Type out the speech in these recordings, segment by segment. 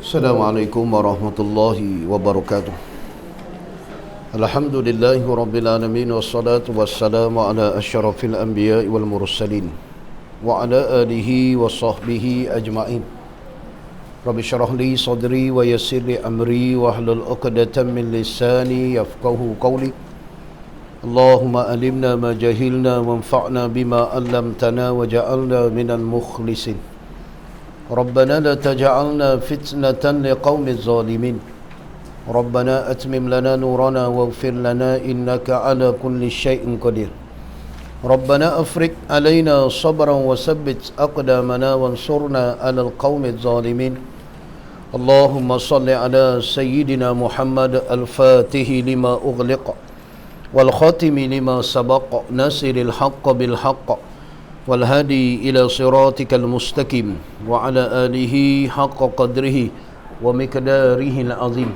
Assalamualaikum warahmatullahi wabarakatuh. Alhamdulillahi rabbil alamin, wassalatu wassalamu ala asyrafil anbiya'i wal mursalin wa ala alihi wa sahbihi ajma'in. Rabbi syrah li sadri wa yassir li amri wa hlul 'uqdatam min lisani yafqahu qawli. Allahumma alimna ma jahilna wanfa'na bima 'allamtana waj'alna minal mukhlisin. ربنا لا تجعلنا فتنة لقوم الظالمين ربنا أتمم لنا نورنا واغفر لنا إنك على كل شيء قدير ربنا أفرج علينا صبرا وثبت أقدامنا وانصرنا على القوم الظالمين اللهم صل على سيدنا محمد الفاتح لما أغلق والخاتم لما سبق ناصر الحق بالحق والهادي إلى صراطك المستقيم وعلى آله حق قدره ومقداره العظيم.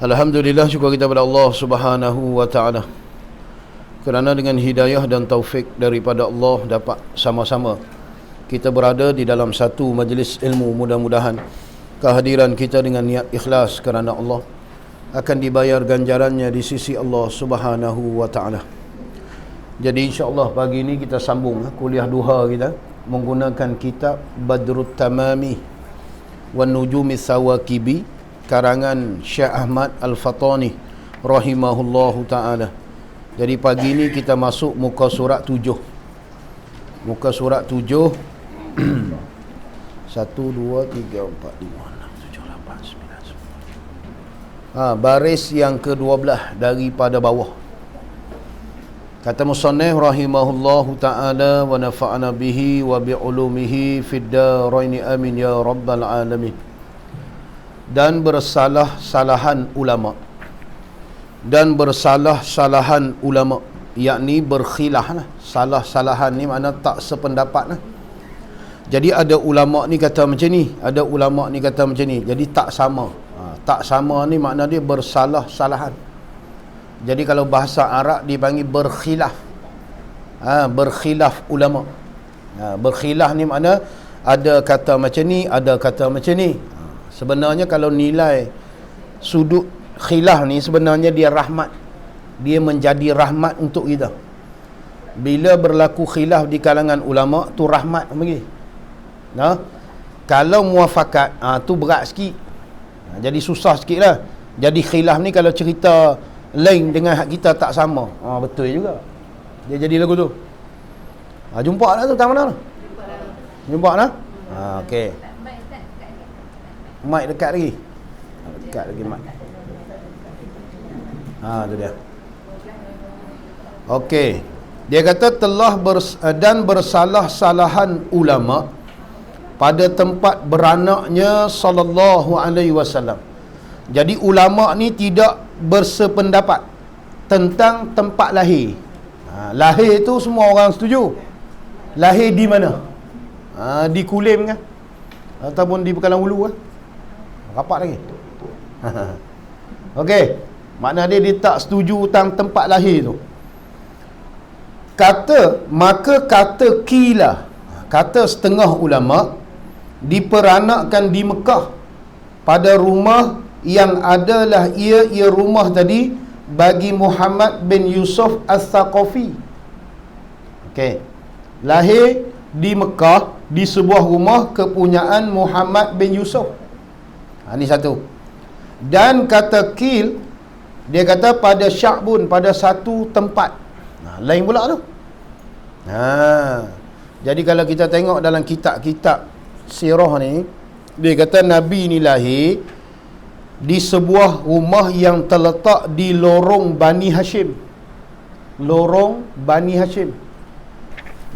Alhamdulillah, syukur kita kepada Allah Subhanahu wa taala kerana dengan hidayah dan taufik daripada Allah dapat sama-sama kita berada di dalam satu majlis ilmu. Mudah-mudahan kehadiran kita dengan niat ikhlas kerana Allah akan dibayar ganjarannya di sisi Allah Subhanahu wa taala. Jadi insya-Allah pagi ini kita sambung kuliah duha kita menggunakan kitab Badrut Tamami wan Nujumi Sawakibi karangan Syekh Ahmad Al-Fatani rahimahullahu taala. Jadi pagi ini kita masuk muka surat 7. Muka surat 7 1 2 3 4 5 6 7 8 9 10. Baris yang ke-12 daripada bawah. Kata musannif rahimahullahu ta'ala wa nafa'ana bihi wa bi'ulumihi fid daraini amin ya rabbal alamin. Dan bersalah-salahan ulama, yakni berkhilaf lah. Salah-salahan ni makna tak sependapat lah. Jadi ada ulama ni kata macam ni, ada ulama ni kata macam ni, jadi tak sama. Tak sama ni makna dia bersalah-salahan. Jadi kalau bahasa Arab dipanggil berkhilaf. Berkhilaf ulama. Berkhilaf ni makna ada kata macam ni, ada kata macam ni. Sebenarnya kalau nilai sudut khilaf ni sebenarnya dia rahmat. Dia menjadi rahmat untuk kita. Bila berlaku khilaf di kalangan ulama tu rahmat bagi. Kalau muafakat tu berat sikit. Jadi susah sikit lah. Jadi khilaf ni kalau cerita lain dengan hak kita tak sama. Betul juga. Dia jadi lagu tu. Jumpa dah tu tang mana? Jumpa dah? Okey. Mic dekat lagi. Dekat lagi mic. Tu dia. Okey. Dia kata telah bersalah-salahan ulama pada tempat beranaknya sallallahu alaihi wasallam. Jadi ulama ni tidak bersependapat tentang tempat lahir. Lahir tu semua orang setuju. Lahir di mana? Di Kulim kan? Ataupun di Pekalang Ulu kan? Rapat lagi. Okey. Makna dia tak setuju tentang tempat lahir tu. Kata kila, kata setengah ulama, diperanakkan di Mekah pada rumah yang adalah ia rumah tadi bagi Muhammad bin Yusuf Al-Thaqafi. Okey. Lahir di Mekah di sebuah rumah kepunyaan Muhammad bin Yusuf. Ini satu. Dan kata kil, dia kata pada Sya'bun, pada satu tempat. Lain pula tu. Jadi kalau kita tengok dalam kitab-kitab sirah ni, dia kata Nabi ni lahir di sebuah rumah yang terletak di lorong Bani Hashim. Lorong Bani Hashim.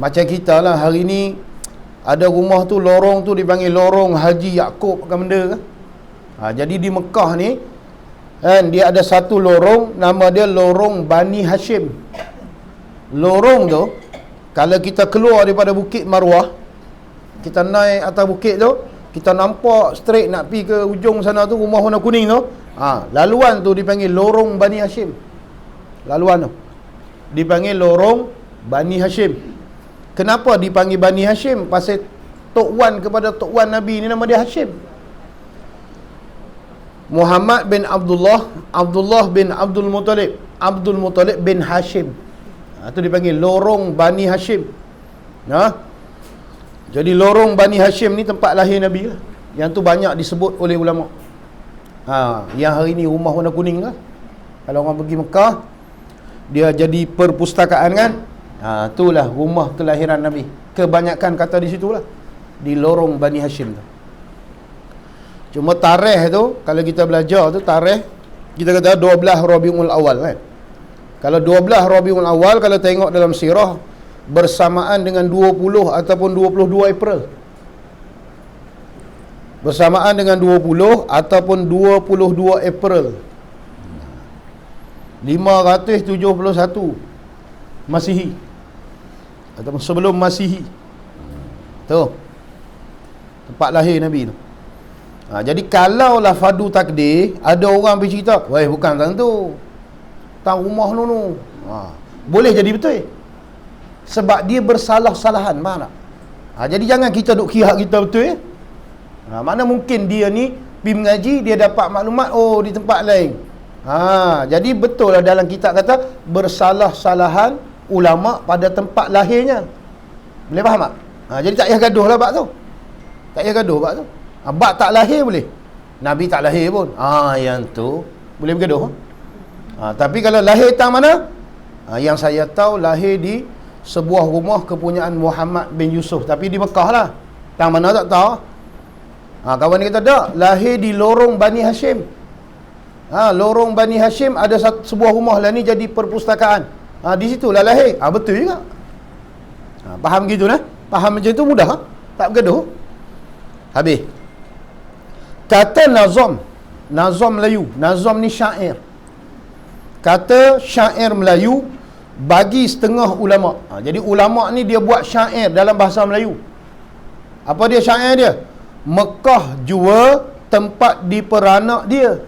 Macam kita lah hari ni ada rumah tu, lorong tu dipanggil lorong Haji Yaakob kan benda kan. Jadi di Mekah ni kan, dia ada satu lorong nama dia lorong Bani Hashim. Lorong tu kalau kita keluar daripada Bukit Marwah, kita naik atas bukit tu, kita nampak straight nak pergi ke ujung sana tu, rumah warna kuning tu. Laluan tu dipanggil lorong Bani Hashim. Laluan tu dipanggil lorong Bani Hashim. Kenapa dipanggil Bani Hashim? Pasal Tok Wan kepada Tok Wan Nabi ni nama dia Hashim. Muhammad bin Abdullah, Abdullah bin Abdul Muttalib, Abdul Muttalib bin Hashim. Itu dipanggil lorong Bani Hashim. Jadi lorong Bani Hashim ni tempat lahir Nabi lah. Yang tu banyak disebut oleh ulama. Yang hari ni rumah warna kuning lah. Kalau orang pergi Mekah, dia jadi perpustakaan kan. Itulah rumah kelahiran Nabi. Kebanyakan kata di situ lah, di lorong Bani Hashim tu. Cuma tarikh tu, kalau kita belajar tu tarikh, kita kata 12 Rabiul Awal kan. Kalau 12 Rabiul Awal, kalau tengok dalam sirah, bersamaan dengan 20 ataupun 22 April. Bersamaan dengan 20 ataupun 22 April 571 Masihi ataupun sebelum Masihi. Tu tempat lahir Nabi tu. Jadi kalaulah fardu takdir, ada orang bercerita, weh bukan tang tu, tang rumah nu. Boleh jadi betul. Sebab dia bersalah-salahan, faham tak? Jadi jangan kita duk kira kita betul ya. Mana mungkin dia ni pergi mengaji, dia dapat maklumat di tempat lain. Jadi betul lah dalam kitab kata bersalah-salahan ulama pada tempat lahirnya. Boleh faham tak? Jadi tak payah gaduh lah bab tu. Tak payah gaduh bab tu. Bab tak lahir boleh. Nabi tak lahir pun. Yang tu boleh bergaduh. Tapi kalau lahir tang mana? Yang saya tahu lahir di sebuah rumah kepunyaan Muhammad bin Yusuf, tapi di Mekah lah. Tang mana tak tahu. Kawan ni kata tak, lahir di lorong Bani Hashim. Lorong Bani Hashim ada sebuah rumah lah ni jadi perpustakaan. Di situlah lahir. Betul juga. Faham gitu lah. Faham macam tu mudah. Tak bergaduh. Habis. Kata nazam. Nazam Melayu. Nazam ni syair. Kata syair Melayu bagi setengah ulama. Jadi ulama ni dia buat syair dalam bahasa Melayu. Apa dia syair dia? Mekah jua tempat diperanak dia.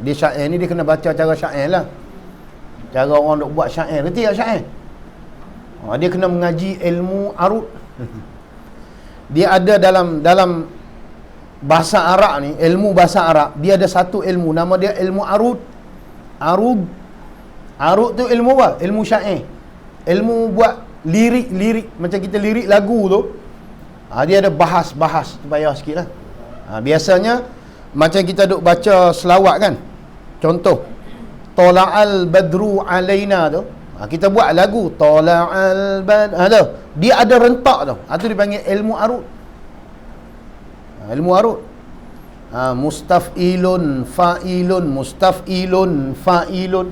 Dia syair ni dia kena baca cara syair lah. Cara orang duk buat syair. Ngerti tak syair? Dia kena mengaji ilmu arut. Dia ada dalam bahasa Arab ni, ilmu bahasa Arab, dia ada satu ilmu, nama dia ilmu arut. Arut tu ilmu apa? Ilmu syair. Ilmu buat lirik, macam kita lirik lagu tu. Dia ada bahas tu payah sikit lah. Biasanya macam kita duk baca selawat kan. Contoh Tala'al badru alaina tu, kita buat lagu Tala'al badru, dia ada rentak tu. Itu dipanggil ilmu arut. Ilmu arut. Mustaf'ilun fa'ilun, mustaf'ilun fa'ilun.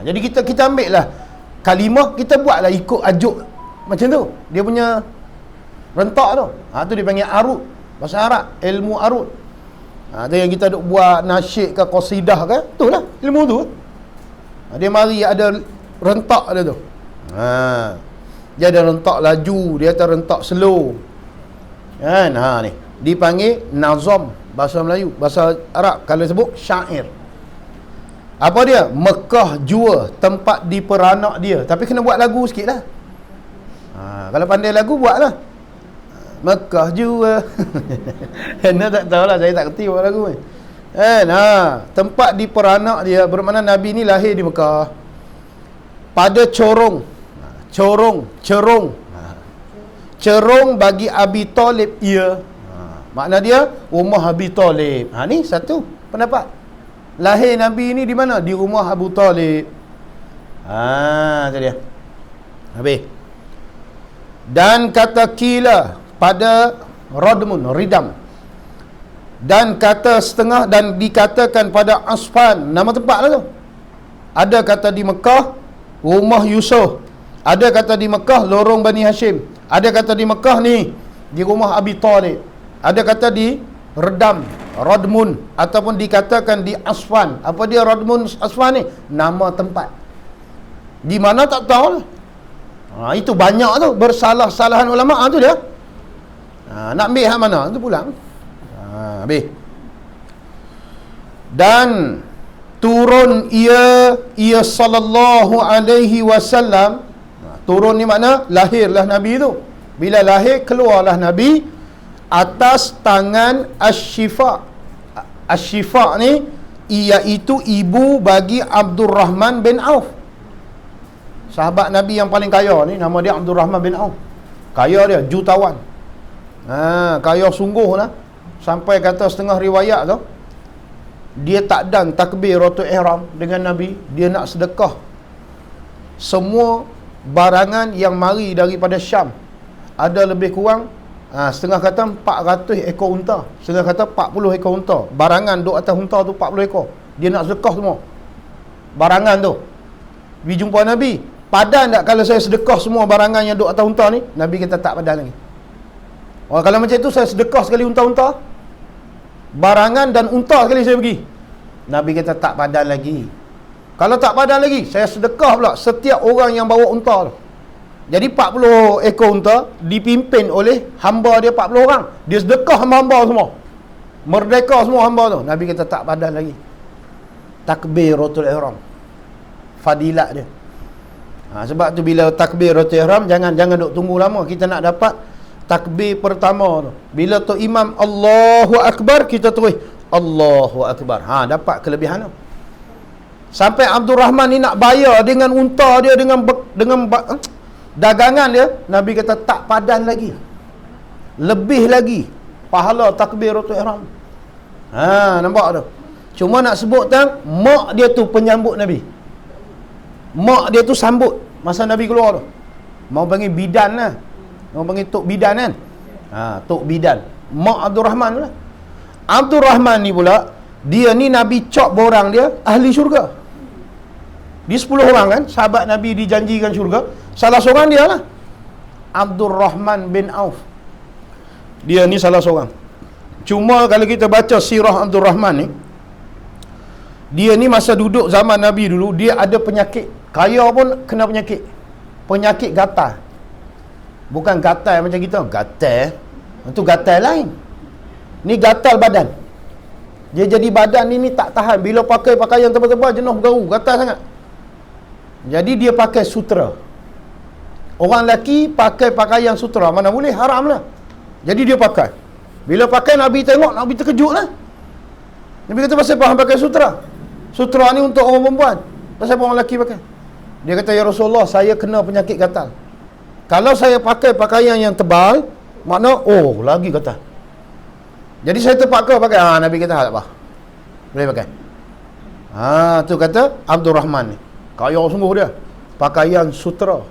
Jadi kita ambil lah kalimah, kita buatlah ikut ajuk macam tu. Dia punya rentak tu. Tu dipanggil arut. Bahasa Arab, ilmu arut. Tu yang kita duk buat nasyid ke qasidah ke, itulah ilmu tu. Dia mari ada rentak dia tu. Dia ada rentak laju, dia ada rentak slow. Kan? Ni dipanggil nazam bahasa Melayu. Bahasa Arab kalau sebut syair. Apa dia? Mekah jua tempat diperanak dia. Tapi kena buat lagu sikit lah. Kalau pandai lagu buatlah. Mekah jua. Anda tak tahulah, saya tak kerti buat lagu ni. Tempat diperanak dia, bermakna Nabi ni lahir di Mekah. Pada cerong bagi Abi Talib ia. Makna dia rumah Abi Talib. Ni satu pendapat. Lahir Nabi ni di mana? Di rumah Abu Talib. Itu dia. Habis. Dan kata kila pada ridam. Dan kata setengah, dan dikatakan pada Asfan, nama tempat lah tu. Ada kata di Mekah rumah Yusuf, ada kata di Mekah lorong Bani Hashim, ada kata di Mekah ni di rumah Abi Talib, ada kata di Radmun, ataupun dikatakan di Asfan. Apa dia Radmun Asfan ni? Nama tempat. Di mana tak tahu lah. Itu banyak tu bersalah-salahan ulama tu dia. Nak ambil hak mana tu pulang. Habis. Dan turun ia sallallahu alaihi wasallam. Turun ni makna lahirlah Nabi tu. Bila lahir keluarlah Nabi atas tangan Asy-Syifa. Asy-Syifa ni iaitu ibu bagi Abdul Rahman bin Auf. Sahabat Nabi yang paling kaya ni, nama dia Abdul Rahman bin Auf. Kaya dia, jutawan. Kaya sungguh lah. Sampai kata setengah riwayat tu, dia tak dan takbiratul ihram dengan Nabi. Dia nak sedekah semua barangan yang mari daripada Syam. Ada lebih kurang setengah kata 400 ekor unta, setengah kata 40 ekor unta. Barangan duk atas unta tu 40 ekor. Dia nak sedekah semua barangan tu. Pergi jumpa Nabi, padan tak kalau saya sedekah semua barangan yang duk atas unta ni? Nabi kata tak padan lagi. Kalau macam tu saya sedekah sekali unta-unta, barangan dan unta sekali saya pergi. Nabi kata tak padan lagi. Kalau tak padan lagi, saya sedekah pula setiap orang yang bawa unta tu. Jadi 40 ekor unta dipimpin oleh hamba dia 40 orang. Dia sedekah hamba-hamba semua. Merdeka semua hamba tu. Nabi kata tak padan lagi. Takbiratul ihram. Fadilat dia. Sebab tu bila takbiratul ihram jangan duk tunggu lama. Kita nak dapat takbir pertama tu. Bila tu imam Allahu Akbar, kita terus Allahu Akbar. Dapat kelebihan tu. Sampai Abdul Rahman ni nak bayar dengan unta dia, dengan dagangan dia, Nabi kata tak padan lagi. Lebih lagi pahala takbiratul ihram. Nampak tu. Cuma nak sebut tang, mak dia tu penyambut Nabi. Mak dia tu sambut masa Nabi keluar tu. Mau panggil bidan lah. Mau panggil Tok Bidan kan? Tok Bidan. Mak Abdul Rahman tu lah. Abdul Rahman ni pula, dia ni Nabi cop borang dia ahli syurga. Di 10 orang kan, sahabat Nabi dijanjikan syurga. Salah seorang dia lah, Abdul Rahman bin Auf. Dia ni salah seorang. Cuma kalau kita baca sirah Abdul Rahman ni, dia ni masa duduk zaman Nabi dulu, dia ada penyakit. Kaya pun kena penyakit. Penyakit gatal. Bukan gatal macam kita. Gatal, itu gatal lain. Ni gatal badan. Dia jadi badan ni tak tahan. Bila pakai pakaian tebal-tebal, jenuh bergaru, gatal sangat. Jadi dia pakai sutra. Orang lelaki pakai pakaian sutra, mana boleh, haram lah. Jadi dia pakai. Bila pakai, Nabi tengok, Nabi terkejut lah. Nabi kata, pasal apa hang pakai sutra? Sutra ni untuk orang perempuan, pasal apa orang lelaki pakai? Dia kata, ya Rasulullah, saya kena penyakit gatal. Kalau saya pakai pakaian yang tebal, makna lagi gatal. Jadi saya terpaksa pakai. Nabi kata tak apa, boleh pakai. Tu kata Abdul Rahman ni kaya sungguh dia. Pakaian sutra,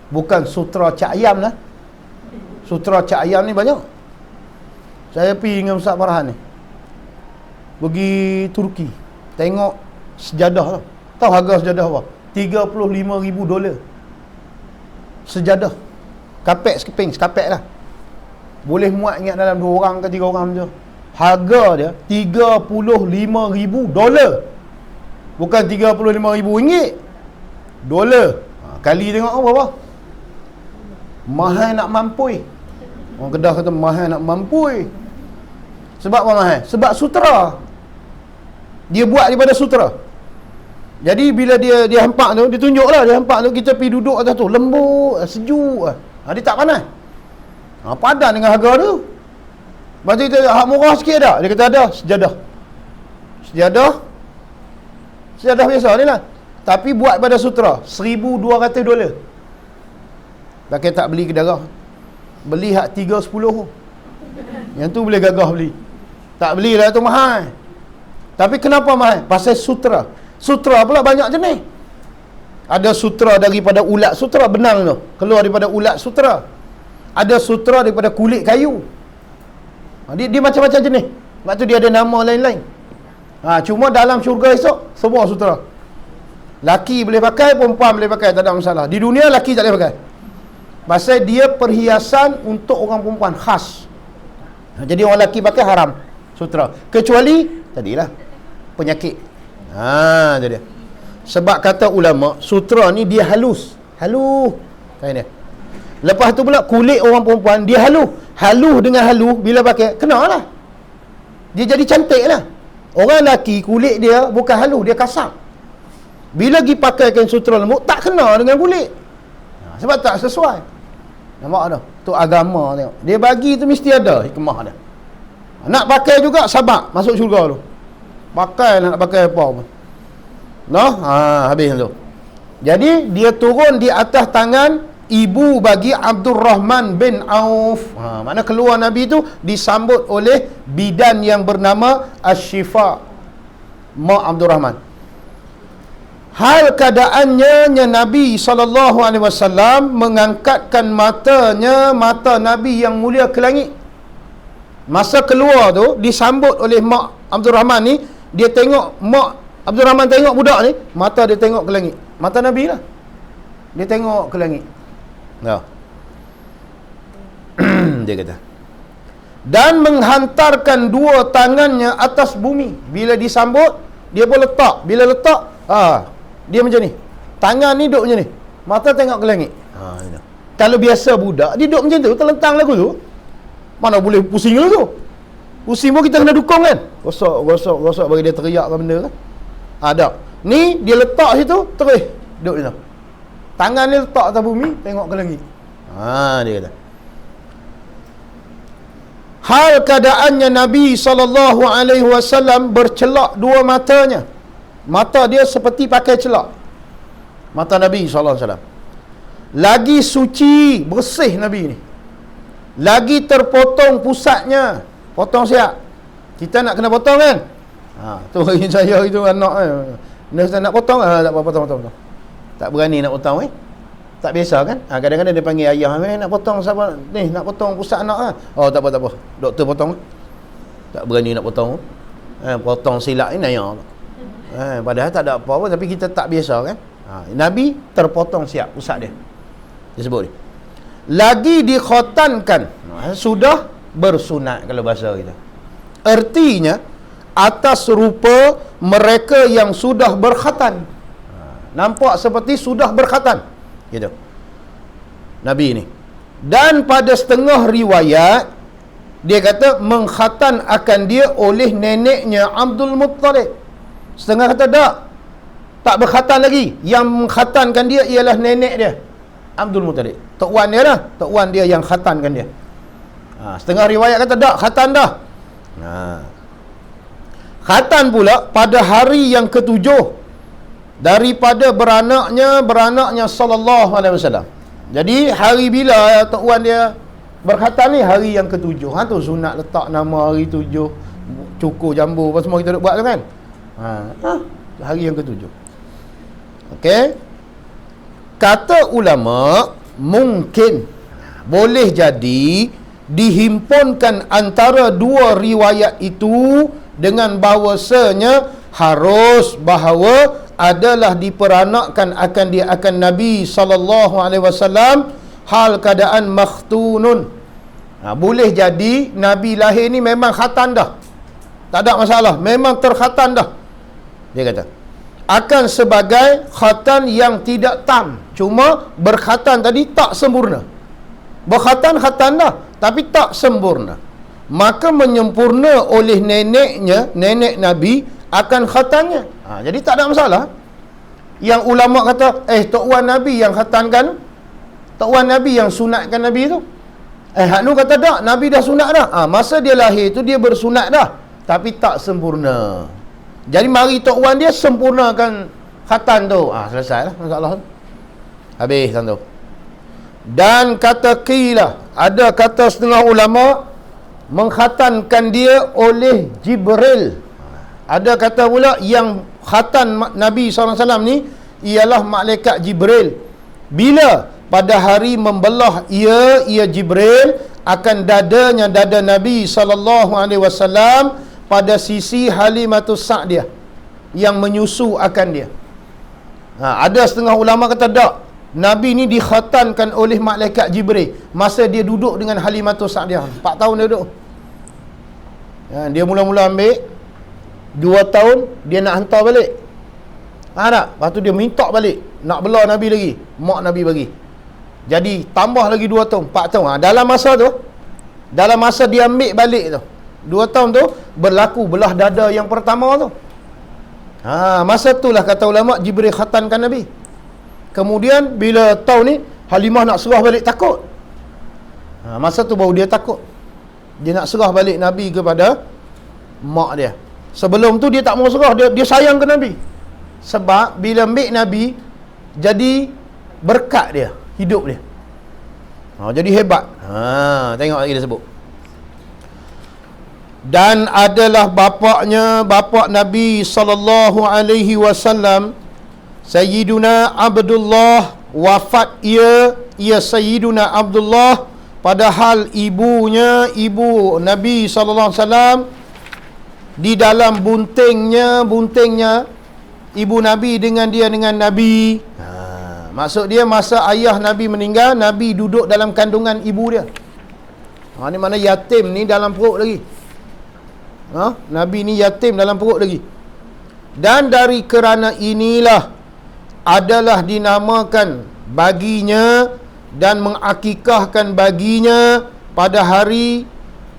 bukan sutra cak ayam lah. Sutra cak ayam ni banyak. Saya pergi dengan Ustaz Farhan ni, pergi Turki, tengok sejadah tu. Tahu harga sejadah apa? $35,000 sejadah. Kapek sekeping, sekapek lah. Boleh muat ingat dalam 2 orang ke 3 orang je. Harga dia $35,000. Bukan RM35,000. Dolar. Kali tengok berapa? Mahal nak mampui. Orang Kedah kata mahal nak mampui. Sebab apa mahal? Sebab sutra. Dia buat daripada sutra. Jadi bila dia hampak tu, dia tunjuklah dia hampak tu, kita pergi duduk atas tu, lembut, sejuk. Dia tak panas. Padan dengan harga tu. Lepas tu kita, hak murah sikit tak? Dia kata ada, sejadah. Sejadah biasa ni lah. Tapi buat pada sutra, $1,200. Pakai tak beli ke darah. Beli hak 310. Yang tu boleh gagah beli. Tak belilah, tu mahal. Tapi kenapa mahal? Pasal sutra. Sutra pula banyak jenis. Ada sutra daripada ulat sutra, benang tu, keluar daripada ulat sutra. Ada sutra daripada kulit kayu. Dia macam-macam jenis. Sebab tu dia ada nama lain-lain. Cuma dalam syurga esok, semua sutra. Laki boleh pakai, perempuan boleh pakai, tak ada masalah. Di dunia laki tak boleh pakai. Pasal dia perhiasan untuk orang perempuan khas. Jadi orang lelaki pakai haram sutra. Kecuali tadilah penyakit. Jadi dia. Sebab kata ulama, sutra ni dia halus. Kain dia. Lepas tu pula kulit orang perempuan dia halus. Halus dengan halus bila pakai kenalah. Dia jadi cantik lah. Orang lelaki kulit dia bukan halus, dia kasar. Bila pergi pakai kain sutra lembut, tak kena dengan kulit. Sebab tak sesuai. Nampak tu? Tu agama tengok. Dia bagi tu mesti ada hikmah dia. Nak pakai juga sabar masuk syurga tu. Pakai nak pakai apa pun. Noh, habis tu. Jadi dia turun di atas tangan ibu bagi Abdul Rahman bin Auf. Mana keluar Nabi tu disambut oleh bidan yang bernama Asy-Syifa, Mak Abdul Rahman. Hal keadaannya Nabi SAW mengangkatkan mata Nabi yang mulia ke langit. Masa keluar tu disambut oleh Mak Abdul Rahman ni, dia tengok Mak Abdul Rahman tengok budak ni, mata dia tengok ke langit. Mata Nabi lah. Dia tengok ke langit. Ya. Dia kata. Dan menghantarkan dua tangannya atas bumi. Bila disambut, dia pun letak. Bila letak, dia macam ni. Tangan ni duduk macam ni. Mata tengok ke langit. Kalau biasa budak, dia duduk macam tu, terlentang lagu tu. Mana boleh pusing lagu. Pusing pun kita kena dukung kan. Gosok bagi dia teriak ke benda kan. Ada. Ni dia letak situ, terus duduk situ. Tangan dia letak atas bumi, tengok ke langit. Dia kata. Hal keadaannya Nabi SAW bercelak dua matanya. Mata dia seperti pakai celak. Mata Nabi SAW. Lagi suci, bersih Nabi ni. Lagi terpotong pusatnya. Potong siap. Kita nak kena potong kan? Tu bagi saya itu anak nak potong, tak apa, potong. Tak berani nak potong tak biasa kan. Kadang-kadang dia panggil ayah, nak potong siapa ni, nak potong pusat anak tak apa, doktor potong. Tak berani nak potong. Potong silap ni naya. Padahal tak ada apa-apa, tapi kita tak biasa kan. Nabi terpotong siap pusat dia. Dia sebut ni. Lagi dikhotankan, sudah bersunat kalau bahasa kita. Artinya atas rupa mereka yang sudah berkhatan. Nampak seperti sudah berkhatan gitu Nabi ni. Dan pada setengah riwayat dia kata mengkhatan akan dia oleh neneknya Abdul Muttalib. Setengah kata tak berkhatan lagi. Yang mengkhatankan dia ialah nenek dia Abdul Muttalib. Tok Wan dia lah. Tok Wan dia yang khatankan dia. Setengah riwayat kata khatan dah. Khatan pula pada hari yang ketujuh daripada beranaknya sallallahu alaihi wasallam. Jadi hari bila Tok Wan dia berkhatan ni hari yang ketujuh. Tu sunat letak nama hari tujuh, cukur jambu apa semua kita duk buat tu kan. Hari yang ketujuh. Okey. Kata ulama, mungkin boleh jadi dihimpunkan antara dua riwayat itu dengan bahawasanya harus bahawa adalah diperanakkan akan Nabi SAW hal keadaan makhtunun. Boleh jadi Nabi lahir ni memang khatan dah, tak ada masalah, memang terkhatan dah. Dia kata akan sebagai khatan yang tidak tam, cuma berkhatan tadi tak sempurna. Berkhatan dah tapi tak sempurna, maka menyempurna oleh nenek Nabi akan khatannya. Jadi tak ada masalah. Yang ulama kata Tok Wan Nabi yang khatankan, Tok Wan Nabi yang sunatkan Nabi tu. Hak nu kata tak, Nabi dah sunat dah. Masa dia lahir tu dia bersunat dah, tapi tak sempurna. Jadi mari Tok Wan dia sempurnakan khatan tu. Selesai lah masalah tu. Habis tu. Dan kata qila, ada kata setengah ulama mengkhatankan dia oleh Jibril. Ada kata pula yang khatan Nabi SAW ni ialah malaikat Jibril. Bila pada hari membelah ia Jibril akan dada Nabi SAW pada sisi Halimatus Sa'diyah yang menyusu akan dia. Ada setengah ulama kata tak, Nabi ni dikhatankan oleh malaikat Jibril masa dia duduk dengan Halimatus Sa'diyah. 4 tahun dia duduk. Dia mula-mula ambil 2 tahun dia nak hantar balik. Tak? Lepas tu dia minta balik, nak belah Nabi lagi, mak Nabi bagi. Jadi tambah lagi 2 tahun, 4 tahun. Dalam masa dia ambil balik tu, 2 tahun tu berlaku belah dada yang pertama tu. Masa itulah kata ulama Jibril khatankan Nabi. Kemudian bila tahun ni Halimah nak serah balik takut. Masa tu baru dia takut. Dia nak serah balik Nabi kepada mak dia. Sebelum tu dia tak mau serah, dia sayang ke Nabi. Sebab bila ambil Nabi, jadi berkat dia, hidup dia. Jadi hebat. Tengok lagi dia sebut. Dan adalah bapa Nabi sallallahu alaihi wasallam, Sayyiduna Abdullah, wafat ia Sayyiduna Abdullah, padahal ibunya, ibu Nabi sallallahu alaihi wasallam, di dalam buntingnya ibu Nabi dengan Nabi. Maksud dia masa ayah Nabi meninggal, Nabi duduk dalam kandungan ibu dia. Ni mana yatim ni dalam perut lagi. Nabi ni yatim dalam perut lagi. Dan dari kerana inilah adalah dinamakan baginya dan mengakikahkan baginya pada hari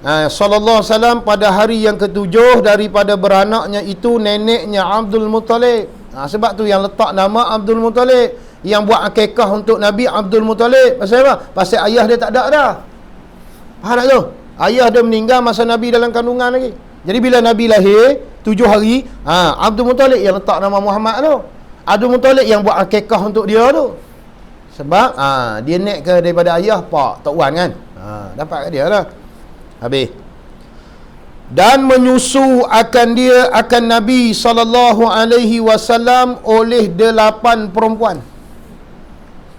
sallallahu alaihi wasallam, pada hari yang ketujuh daripada beranaknya itu neneknya Abdul Muttalib. Sebab tu yang letak nama Abdul Muttalib, yang buat akikah untuk Nabi Abdul Muttalib. Pasal apa? Pasal ayah dia tak ada dah. Faham tak tu? Ayah dia meninggal masa Nabi dalam kandungan lagi. Jadi bila Nabi lahir 7 hari, Abdul Muttalib yang letak nama Muhammad tu. Abdul Muttalib yang buat akikah untuk dia tu. Sebab dia naik ke daripada ayah pak Tok Wan kan. Dapat ke dia lah. Habis. Dan menyusu akan Nabi sallallahu alaihi wasallam oleh 8 perempuan.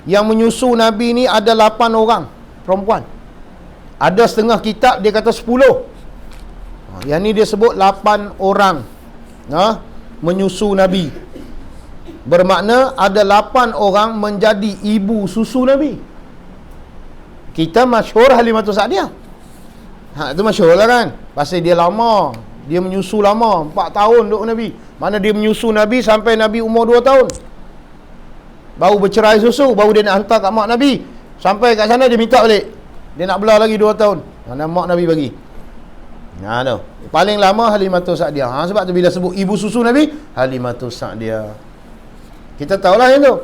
Yang menyusu Nabi ni ada 8 orang perempuan. Ada setengah kitab dia kata 10. Yang ni dia sebut 8 orang menyusu Nabi. Bermakna ada 8 orang menjadi ibu susu Nabi. Kita masyhur Halimatus Sa'diyah. Itu masyhur lah kan. Pasal dia lama, dia menyusu lama, 4 tahun duduk Nabi. Mana dia menyusu Nabi sampai Nabi umur 2 tahun. Baru bercerai susu, baru dia nak hantar kat mak Nabi. Sampai kat sana dia minta balik. Dia nak belah lagi 2 tahun. Mana mak Nabi bagi. Tu. Paling lama Halimatus Sa'diyah. Sebab tu bila sebut ibu susu Nabi, Halimatus Sa'diyah. Kita tahulah yang tu.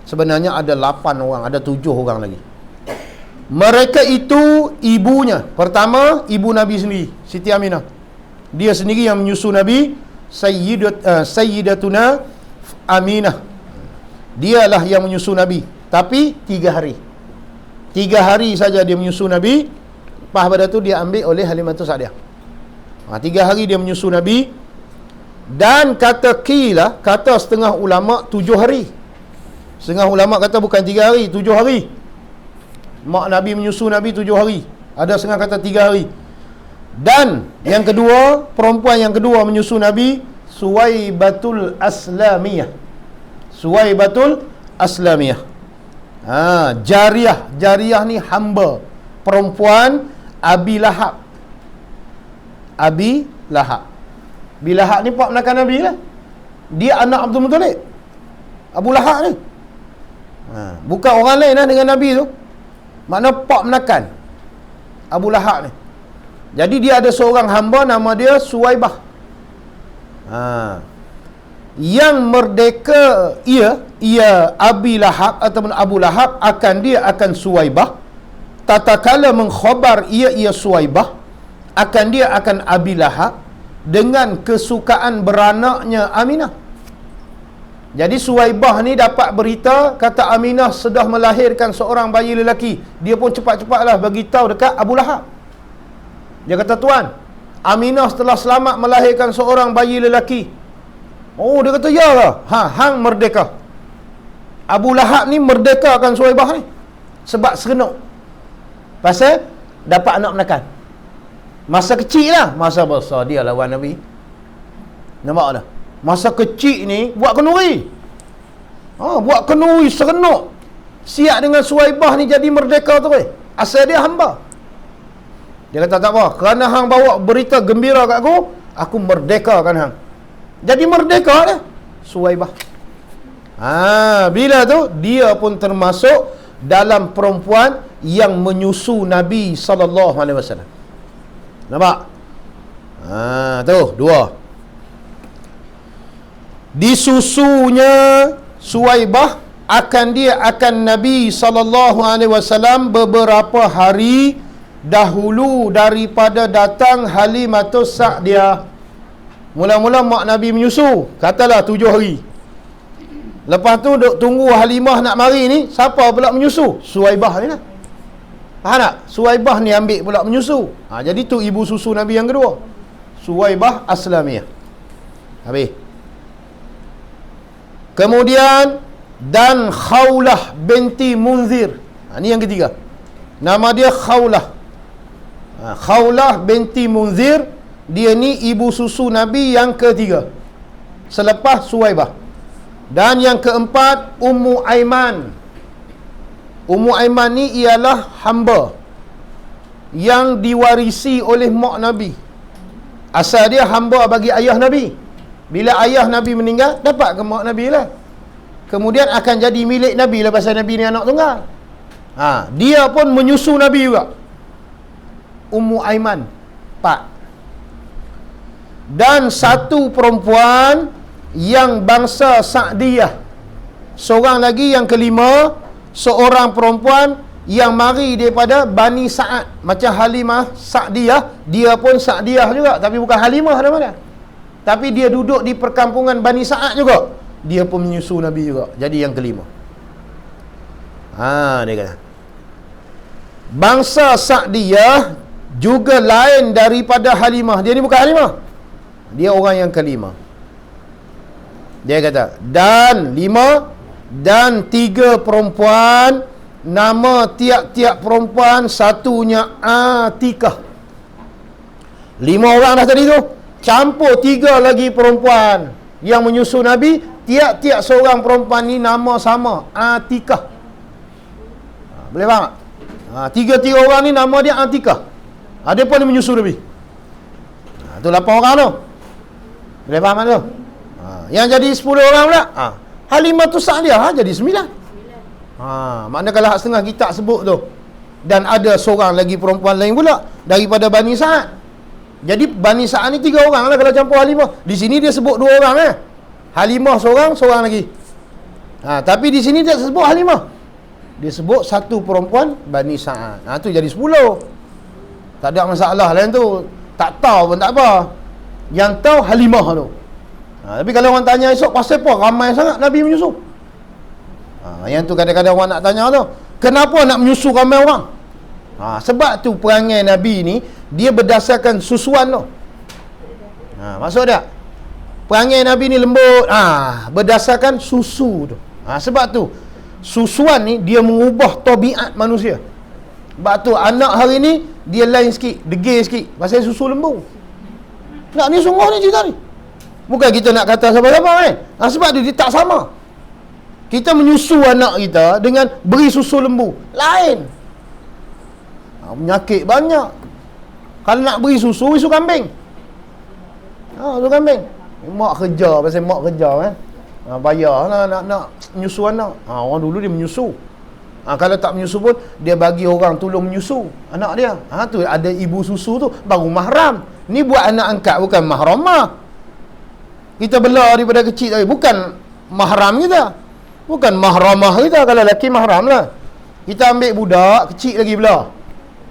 Sebenarnya ada 8 orang, ada 7 orang lagi. Mereka itu ibunya. Pertama, ibu Nabi sendiri, Siti Aminah. Dia sendiri yang menyusu Nabi, Sayyidatuna Aminah. Dialah yang menyusu Nabi. Tapi 3 hari. 3 hari saja dia menyusu Nabi. Lepas pada tu dia ambil oleh Halimatus Sa'diyah. 3 hari dia menyusu Nabi. Dan kata setengah ulama 7 hari. Setengah ulama kata bukan 3 hari, 7 hari. Mak Nabi menyusu Nabi 7 hari. Ada setengah kata 3 hari. Dan yang kedua, perempuan yang kedua menyusu Nabi, Suwaibatul Aslamiyah. Suwaibatul Aslamiyah. Jariyah ni hamba perempuan Abi Lahab. Abi Lahab ni pak menakan Nabi lah. Dia anak Abdul Muttalib. Abu Lahab ni bukan orang lain lah dengan Nabi tu. Makna pak menakan Abu Lahab ni. Jadi dia ada seorang hamba nama dia Suwaibah. Yang merdeka ia Abi Lahab ataupun Abu Lahab akan Suwaibah. Tatkala mengkhabar ia Suwaibah akan Abi Lahab dengan kesukaan beranaknya Aminah. Jadi Suwaibah ni dapat berita kata Aminah sudah melahirkan seorang bayi lelaki. Dia pun cepat-cepatlah bagi tahu dekat Abu Lahab. Dia kata, "Tuan, Aminah setelah selamat melahirkan seorang bayi lelaki." Oh, dia kata, "Ya lah. Hang merdeka." Abu Lahab ni merdekakan Suwaibah ni sebab serenuk. Pasal dapat anak menakan. Masa kecil lah. Masa besar dia lawan Nabi. Nampak tak? Masa kecil ni buat kenduri. Buat kenduri serenuk. Siap dengan Suwaibah ni jadi merdeka tu. Asal dia hamba. Dia kata, "Tak apa. Kerana hang bawa berita gembira kat aku merdekakan hang." Jadi merdeka dah Suwaibah. Bila tu dia pun termasuk dalam perempuan yang menyusu Nabi sallallahu alaihi wasallam. Nampak? Tu 2. Disusunya Suwaibah akan Nabi sallallahu alaihi wasallam beberapa hari dahulu daripada datang Halimatus Sa'diyah. Mula-mula mak Nabi menyusu, katalah 7 hari. Lepas tu duk tunggu Halimah nak mari ni, siapa pula menyusu? Suwaibah ni lah. Faham tak? Suwaibah ni ambil pula menyusu. Jadi tu ibu susu Nabi yang kedua, Suwaibah Aslamiyah. Habis. Kemudian dan Khawlah binti Munzir. Ni yang ketiga. Nama dia Khawlah. Khawlah binti Munzir, dia ni ibu susu Nabi yang ketiga selepas Suwaibah. Dan yang keempat Ummu Aiman. Ummu Aiman ni ialah hamba yang diwarisi oleh mak Nabi. Asal dia hamba bagi ayah Nabi. Bila ayah Nabi meninggal, dapat ke mak Nabi lah. Kemudian akan jadi milik Nabi lah, pasal Nabi ni anak tunggal. Dia pun menyusu Nabi juga. Ummu Aiman 4. Dan satu perempuan yang bangsa Sa'diyah. Seorang lagi yang kelima, seorang perempuan yang mari daripada Bani Sa'ad. Macam Halimah Sa'diyah, dia pun Sa'diyah juga, tapi bukan Halimah nama dia. Tapi dia duduk di perkampungan Bani Sa'ad juga. Dia pun menyusu Nabi juga. Jadi yang kelima. Dia kata bangsa Sa'diyah juga lain daripada Halimah. Dia ni bukan Halimah, dia orang yang kelima. Dia kata dan 5 dan 3 perempuan, nama tiap-tiap perempuan satunya Atikah. 5 orang dah tadi tu, campur 3 lagi perempuan yang menyusu Nabi. Tiap-tiap seorang perempuan ni nama sama, Atikah. Boleh faham tak? 3 orang ni nama dia Atikah. Ada pun dia menyusu Nabi. Tu 8 orang tu. Boleh faham tak tu? Yang jadi 10 orang pula, Halimatus Sa'diyah jadi 9. Maknanya kalau hak setengah kitab sebut tu. Dan ada seorang lagi perempuan lain pula daripada Bani Sa'ad. Jadi Bani Sa'ad ni 3 orang lah kalau campur Halimah. Di sini dia sebut 2 orang Halimah seorang lagi. Tapi di sini dia sebut Halimah. Dia sebut satu perempuan Bani Sa'ad. Tu jadi 10. Tak ada masalah lain tu. Tak tahu pun tak apa. Yang tahu Halimah tu. Tapi kalau orang tanya esok, pasal apa ramai sangat Nabi menyusu? Yang tu kadang-kadang orang nak tanya tu, kenapa nak menyusu ramai orang? Sebab tu perangai Nabi ni, dia berdasarkan susuan tu. Maksud dia, perangai Nabi ni lembut, berdasarkan susu tu. Sebab tu susuan ni dia mengubah tabiat manusia. Sebab tu anak hari ni dia lain sikit, degil sikit, pasal susu lembu. Nak ni sungguh ni cerita ni. Bukan kita nak kata siapa-siapa sebab dia tak sama. Kita menyusu anak kita dengan beri susu lembu, lain. Penyakit banyak. Kalau nak beri susu kambing. Susu kambing. Mak kerja, pasal mak kerja bayar lah nak menyusu anak. Orang dulu dia menyusu. Kalau tak menyusu pun dia bagi orang tolong menyusu anak dia. Tu ada ibu susu tu baru mahram. Ni buat anak angkat, bukan mahramah. Kita bela daripada kecil tadi, bukan mahram kita, bukan mahramah kita. Kalau lelaki mahram lah. Kita ambil budak kecil lagi bela,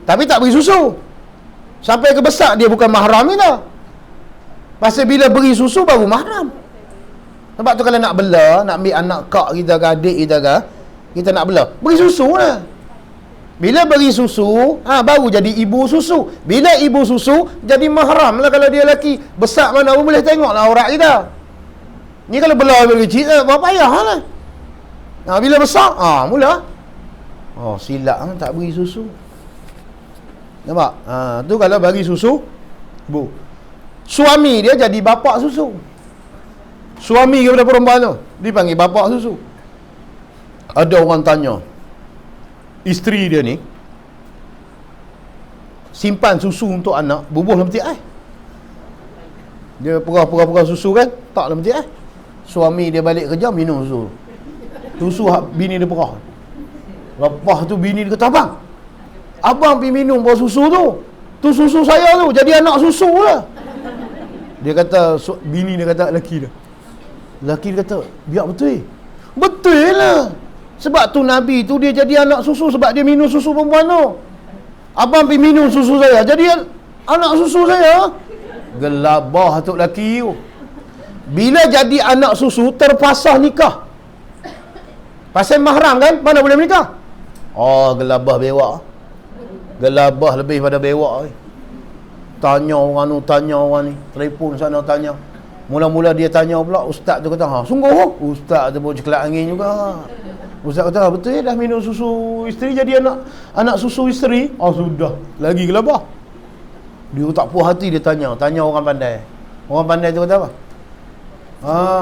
tapi tak beri susu sampai ke besar, dia bukan mahram kita. Pasal bila beri susu baru mahram. Sebab tu kalau nak bela, nak ambil anak kak kita ke adik kita ke, kita nak bela, beri susu lah. Bila beri susu, baru jadi ibu susu. Bila ibu susu, jadi mahram lah. Kalau dia lelaki, besar mana pun boleh tengok lah aurat kita. Ni kalau bela bila kecil, berapa payah lah. Bila besar, mula. Silap tak beri susu. Nampak? Tu kalau bagi susu, bu. Suami dia jadi bapak susu. Suami kepada perempuan tu, dipanggil bapak susu. Ada orang tanya, isteri dia ni simpan susu untuk anak, bubuh dalam peti ais. Dia perah susu kan, tak dalam peti ais. Suami dia balik kerja, minum susu. Susu bini dia perah. Lepas tu bini dia kata, abang pergi minum buah susu tu. Tu susu saya tu, jadi anak susu lah. Dia kata, bini dia kata lelaki dia. Lelaki dia kata, biar betul. Betul lah. Sebab tu Nabi tu dia jadi anak susu sebab dia minum susu perempuan tu. Abang pergi minum susu saya, jadi anak susu saya. Gelabah tu lelaki tu. Bila jadi anak susu, terpaksa nikah. Pasal mahram kan, mana boleh menikah? Oh, gelabah bewak. Gelabah lebih pada bewak. Tanya orang tu, tanya orang ni. Telefon sana tanya. Mula-mula dia tanya pula, ustaz tu kata, ha, sungguh? Ustaz tu pun ceklat angin juga. Ustaz kata, betul ya dah minum susu isteri jadi anak susu isteri? Oh, sudah. Lagi gelabah. Dia tak puas hati, dia tanya orang pandai. Orang pandai tu kata apa?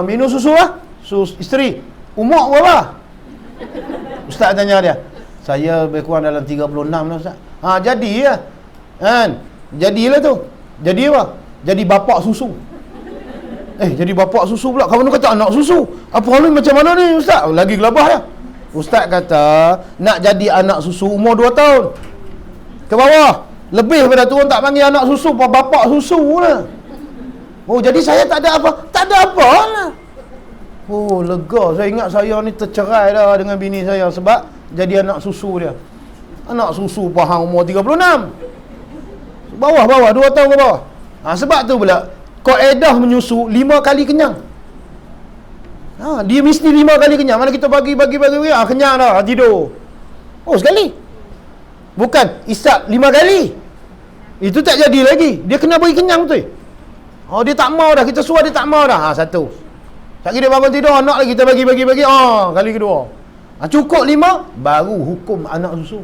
Minum susu lah? Susu isteri. Umur berapa? Ustaz tanya dia. Saya lebih kurang dalam 36 lah ustaz. Jadi ya. Kan? Jadilah tu. Jadi apa? Jadi bapak susu. Jadi bapak susu pula. Kawan kata anak susu. Apa hal ni macam mana ni ustaz? Lagi gelabah ya. Ustaz kata nak jadi anak susu umur 2 tahun. Ke bawah. Lebih pada tu orang tak panggil anak susu, bapak susu lah. Oh, jadi saya tak ada apa? Tak ada apa lah. Oh, lega. Saya ingat saya ni tercerai dah dengan bini saya sebab jadi anak susu dia. Anak susu faham umur 36. Bawah 2 tahun ke bawah. Sebab tu pula kaedah menyusu 5 kali kenyang. Dia mesti 5 kali kenyang. Mana kita bagi kenyang dah, tidur. Oh, sekali. Bukan isap 5 kali. Itu tak jadi lagi. Dia kena bagi kenyang betul. Dia tak mau dah, kita suruh dia tak mau dah. Satu. Tak kira dia bangun tidur, nak lagi kita bagi. Kali kedua. Cukup 5, baru hukum anak susu.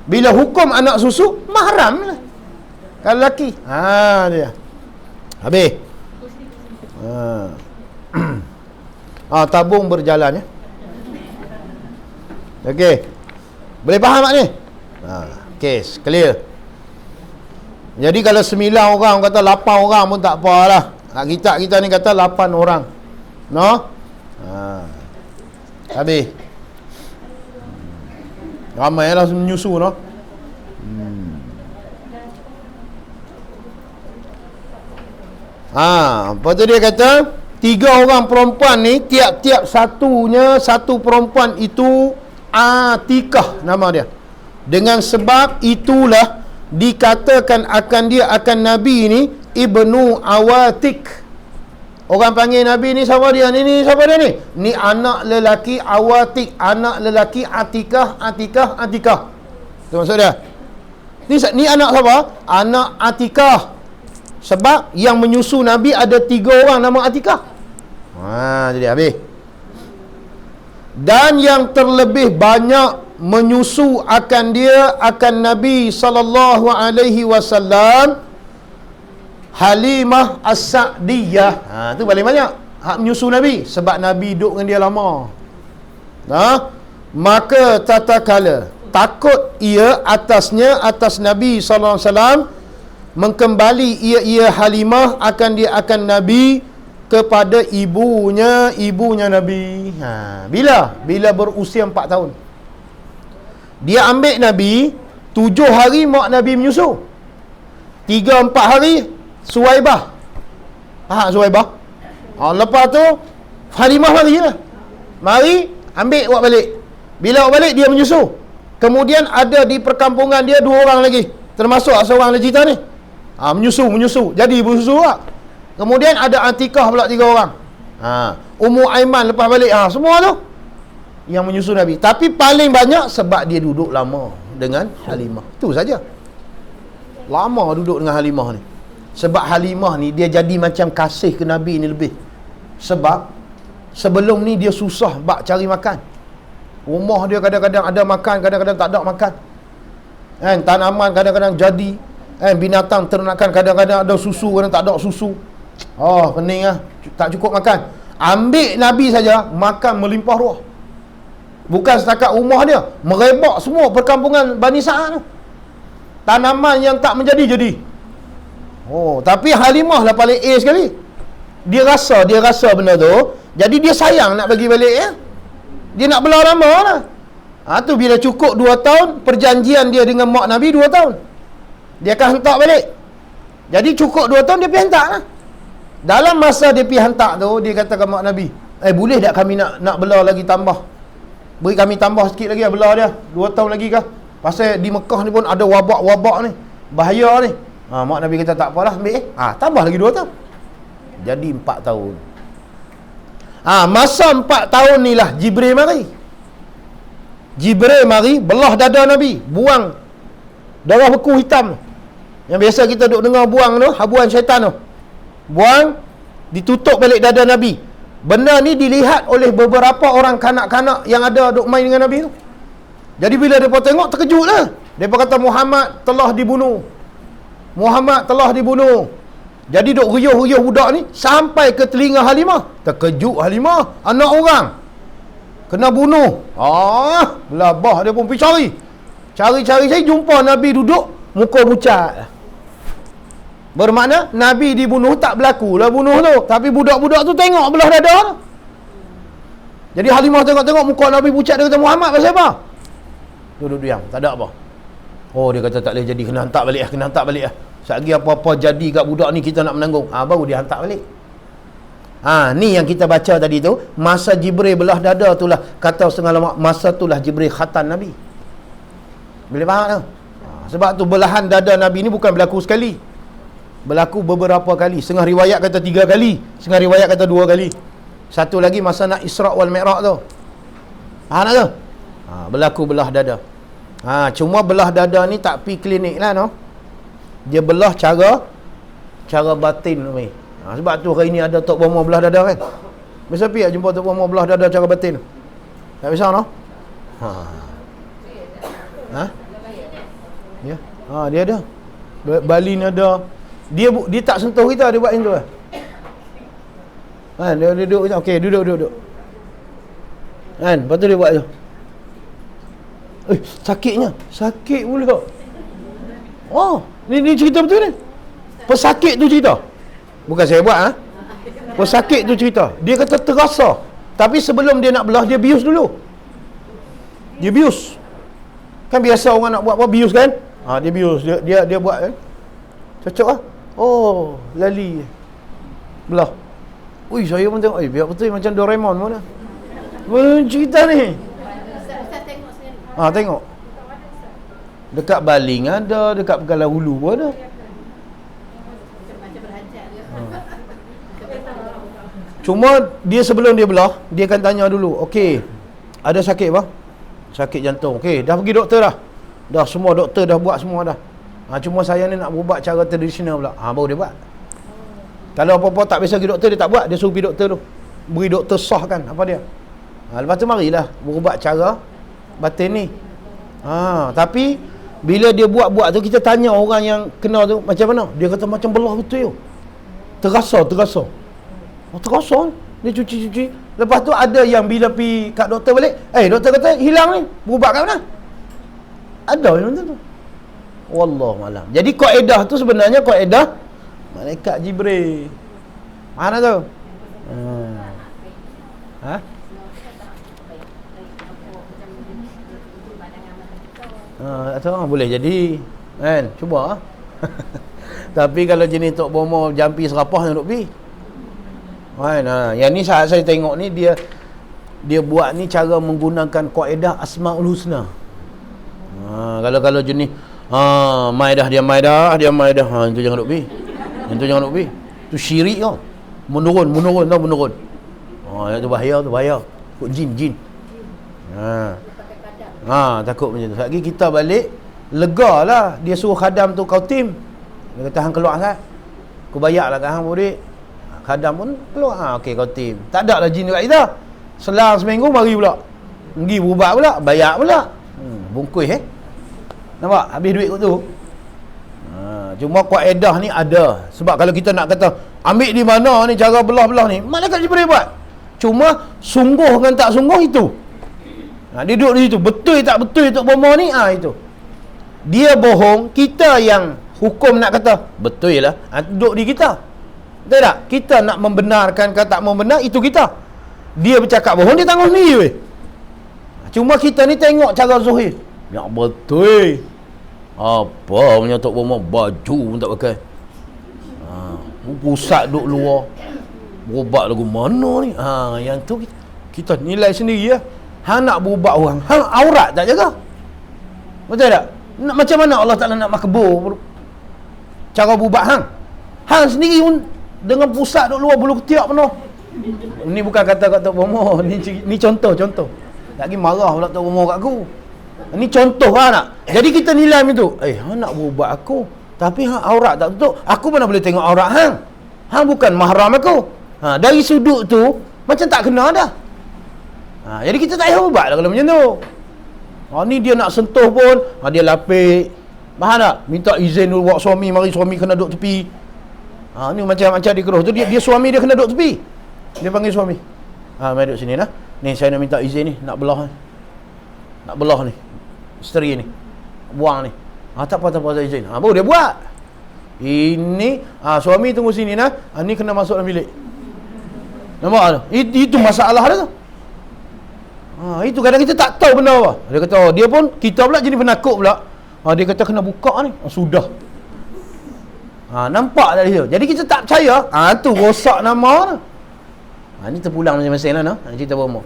Bila hukum anak susu, mahram lah. Kalau lelaki. Dia. Habis. Tabung berjalan ya. Okey. Boleh faham tak ni? Kes, clear. Jadi kalau 9 orang kata 8 orang pun tak apalah. Kita ni kata 8 orang. No? Habis. Ramai lah menyusu no. Lepas tu dia kata 3 orang perempuan ni, tiap-tiap satu perempuan itu Atikah nama dia. Dengan sebab itulah dikatakan akan Nabi ni Ibnu Awatik. Orang panggil Nabi ni siapa dia? Ni siapa dia ni? Ni anak lelaki Awatik, anak lelaki Atikah. Itu maksud dia. Ni anak siapa? Anak Atikah. Sebab yang menyusu Nabi ada 3 orang nama Atikah. Jadi habis. Dan yang terlebih banyak menyusu akan Nabi sallallahu alaihi wasallam Halimah As-Sa'diyah. Tu paling banyak hak menyusu Nabi sebab Nabi duduk dengan dia lama. Maka tatkala takut ia atas Nabi sallallahu alaihi wasallam mengkembali ia Halimah akan Nabi kepada ibunya Nabi. Bila berusia 4 tahun. Dia ambil Nabi 7 hari mak Nabi menyusu. 3-4 hari Suwaibah. Suwaibah. Lepas tu Halimah mari ambil awak balik. Bila awak balik dia menyusu. Kemudian ada di perkampungan dia 2 orang lagi. Termasuk seorang lagi cerita ni. Menyusu. Jadi ibu susu lah. Kemudian ada Atikah pula 3 orang. Ummu Aiman lepas balik. Semua tu yang menyusu Nabi. Tapi paling banyak sebab dia duduk lama dengan Halimah. Itu saja. Lama duduk dengan Halimah ni. Sebab Halimah ni dia jadi macam kasih ke Nabi ni lebih. Sebab sebelum ni dia susah bak cari makan. Rumah dia kadang-kadang ada makan, kadang-kadang tak ada makan. Tanaman kadang-kadang jadi. Binatang ternakan kadang-kadang ada susu, kadang tak ada susu. Pening lah. Tak cukup makan. Ambil Nabi saja, makan melimpah ruah. Bukan setakat rumah dia, merebak semua perkampungan Bani Sa'ad tu. Tanaman yang tak menjadi jadi. Tapi Halimah lah paling A sekali. Dia rasa benda tu. Jadi dia sayang nak bagi balik ya. Dia nak belah lama lah. Tu bila cukup 2 tahun, perjanjian dia dengan mak Nabi 2 tahun. Dia akan hantar balik. Jadi cukup 2 tahun dia pergi hantar lah. Dalam masa dia pergi hantar tu, dia kata ke mak Nabi, boleh tak kami nak belah lagi tambah? Beri kami tambah sikit lagi lah belah dia. 2 tahun lagi kah? Pasal di Mekah ni pun ada wabak-wabak ni, bahaya ni. Mak Nabi kata tak apalah, ambil tambah lagi 2 tahun. Jadi 4 tahun. Masa 4 tahun ni lah Jibril mari. Jibril mari belah dada Nabi, buang darah beku hitam yang biasa kita duk dengar buang tu, habuan syaitan tu. Buang, ditutup balik dada Nabi. Benda ni dilihat oleh beberapa orang kanak-kanak yang ada duk main dengan Nabi tu. Jadi bila mereka tengok, terkejut lah. Mereka kata Muhammad telah dibunuh. Muhammad telah dibunuh. Jadi duk ruyuh-ruyuh budak ni sampai ke telinga Halimah. Terkejut Halimah, anak orang kena bunuh. Belabah dia pun pergi cari. Cari-cari saya jumpa Nabi duduk muka pucat. Bermakna Nabi dibunuh tak berlaku lah bunuh tu, tapi budak-budak tu tengok belah dada tu. Jadi Halimah tengok-tengok muka Nabi pucat, dia kata Muhammad pasal apa? Duduk diam, tak ada apa. Dia kata tak boleh jadi, kena hantar balik lah. Selagi apa-apa jadi kat budak ni kita nak menanggung. Baru dia hantar balik. Ni yang kita baca tadi tu, masa Jibril belah dada tu lah, kata setengah lama, masa tu lah Jibril khatan Nabi. Boleh faham tu? Sebab tu belahan dada Nabi ni bukan berlaku sekali, berlaku beberapa kali. Setengah riwayat kata 3 kali, setengah riwayat kata 2 kali. Satu lagi masa nak Isra' wal Mi'raj tu. Faham tak tu? Berlaku belah dada. Cuma belah dada ni tak pi klinik lah, no? Dia belah cara batin ni. Sebab tu hari ni ada Tok Bomo belah dada kan. Biasa pi jumpa Tok Bomo belah dada cara batin. Tak biasa, no? Ya. Dia ada. Bali ni ada. Dia tak sentuh kita, dia buat macam tu lah. Dia duduk, okey, duduk. Kan, lepas tu dia buat tu. Sakitnya. Sakit pula. Ni cerita betul ni. Pesakit tu cerita. Bukan saya buat, pesakit tu cerita. Dia kata terasa. Tapi sebelum dia nak belah, dia bius dulu. Dia bius. Kan biasa orang nak buat apa, bius kan? Dia bius. Dia buat kan? Cocok lah. Lali. Belah. Saya pun tengok. Biar betul macam Doraemon mana. Cerita ni. Tengok. Dekat Baling ada, dekat Pegalang Hulu pun ada. Cuma dia sebelum dia belah, dia akan tanya dulu, okey, ada sakit apa? Sakit jantung. Okey, dah pergi doktor dah? Dah, semua doktor dah buat semua dah. Cuma saya ni nak berubat cara tradisional pula. Baru dia buat. Kalau apa-apa tak biasa pergi doktor, dia tak buat. Dia suruh pergi doktor tu, beri doktor sah kan apa dia. Lepas tu marilah berubat cara batin ni. Tapi bila dia buat-buat tu, kita tanya orang yang kena tu macam mana. Dia kata macam belah betul. Terasa. Terasa. Dia cuci. Lepas tu ada yang bila pergi kat doktor balik, doktor kata hilang ni, berubat kat mana? Ada yang macam tu. Wallahualam. Jadi kaedah tu sebenarnya kaedah malaikat Jibril. Mana tu? Tak tahu, boleh jadi kan, cuba. Tapi kalau jenis Tok Bomo jampi serapah yang duk pi kan. Yang ni saat saya tengok ni, dia buat ni cara menggunakan kaedah Asmaul Husna. Kalau jenis Maidah, itu jangan duk pi. Tu syirik kau. Menurun. Itu bahaya. Kut jin. Takut macam tu. Lagi kita balik lega lah. Dia suruh khadam tu kau tim. Dia kata hang keluar kan, aku bayar lah kat hang murid. Khadam pun keluar. Okey kau tim. Tak ada lah jin dekat kita. Selang seminggu mari pula, pergi berubat pula, bayar pula. Bungkus nampak habis duit kot tu. Cuma kaedah ni ada. Sebab kalau kita nak kata ambil di mana ni cara belah-belah ni, malaikat Jibril buat. Cuma sungguh dengan tak sungguh itu. Dia duduk di situ. Betul tak betul Tok Bomo ni? Itu. Dia bohong, kita yang hukum nak kata betul lah. Duduk di kita. Betul tak? Kita nak membenarkan ke tak membenar, itu kita. Dia bercakap bohong, dia tanggung sendiri weh. Cuma kita ni tengok cara zuhir. Ya betul. Apa punya Tok Bomo, baju pun tak pakai. Pusat duduk luar, berubat lagu mana ni. Yang tu kita nilai sendiri ya. Hang nak berubat orang, hang aurat tak jaga. Betul tak? Macam mana Allah Ta'ala nak makbul cara bubat hang? Hang sendiri pun dengan pusat duk luar bulu ketiak penuh. Ni bukan kata Tok Bomo, ni contoh. Lagi marah pula Tok Bomo kat aku. Ni contoh lah nak. Jadi kita nilai macam tu. Hang nak bubat aku, tapi hang aurat tak tutup. Aku mana boleh tengok aurat hang? Hang bukan mahram aku. Dari sudut tu macam tak kena dah. Jadi kita tak payah bubat lah kalau macam tu. Ni dia nak sentuh pun, dia lapik. Faham tak? Minta izin dulu buat suami, mari suami kena duduk tepi. Ni macam dia keruh tu, dia suami dia kena duduk tepi. Dia panggil suami. Mari duduk sini lah. Ni saya nak minta izin ni, nak belah ni. Isteri ni. Buang ni. Tak apa izin. Baru dia buat. Ini suami tunggu sini nah. Ni kena masuk dalam bilik. Nampak tak? Itu masalah dia tu. Itu kadang kita tak tahu benda apa. Dia kata dia pun, kita pula jadi penakut pula. Dia kata kena buka ni. Sudah. Nampak tak dia? Jadi kita tak percaya. Tu rosak nama tu. Ni terpulang masing-masing lah, cerita Bomo.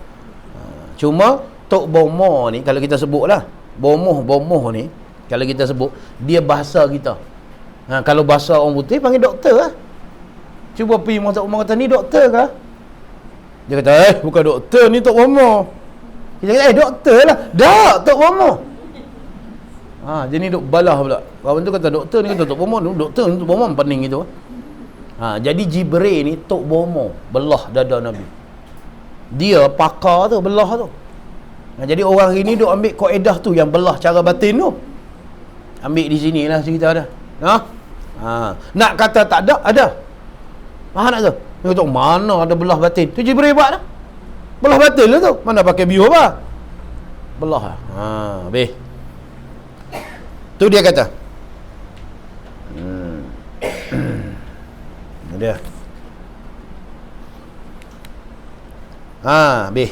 Cuma Tok Bomo ni, kalau kita sebut lah, Bomo ni, kalau kita sebut, dia bahasa kita. Kalau bahasa orang putih panggil doktor lah. Cuba pergi Tok Bomo kata, ni doktor ke? Dia kata, bukan doktor, ni Tok Bomo. Kita kata, doktor lah. Tak, Tok Bomo. Jadi duk balah pula. Kawan tu kata doktor, ni kata Tok Bomo. Doktor ni Tok Bomo pening gitu. Jadi Jibril ni Tok Bomo belah dada Nabi. Dia pakar tu, belah tu. Jadi orang hari ni duk ambil kaedah tu, yang belah cara batin tu. Ambil di sini lah cerita dia. Nak kata tak ada, ada. Faham tak tu? Dia kata mana ada belah batin? Tu Jibril buat dah. Belah batin lah tu. Mana pakai biu apa? Belah lah. Habis. Tu dia kata. Dia. Habis.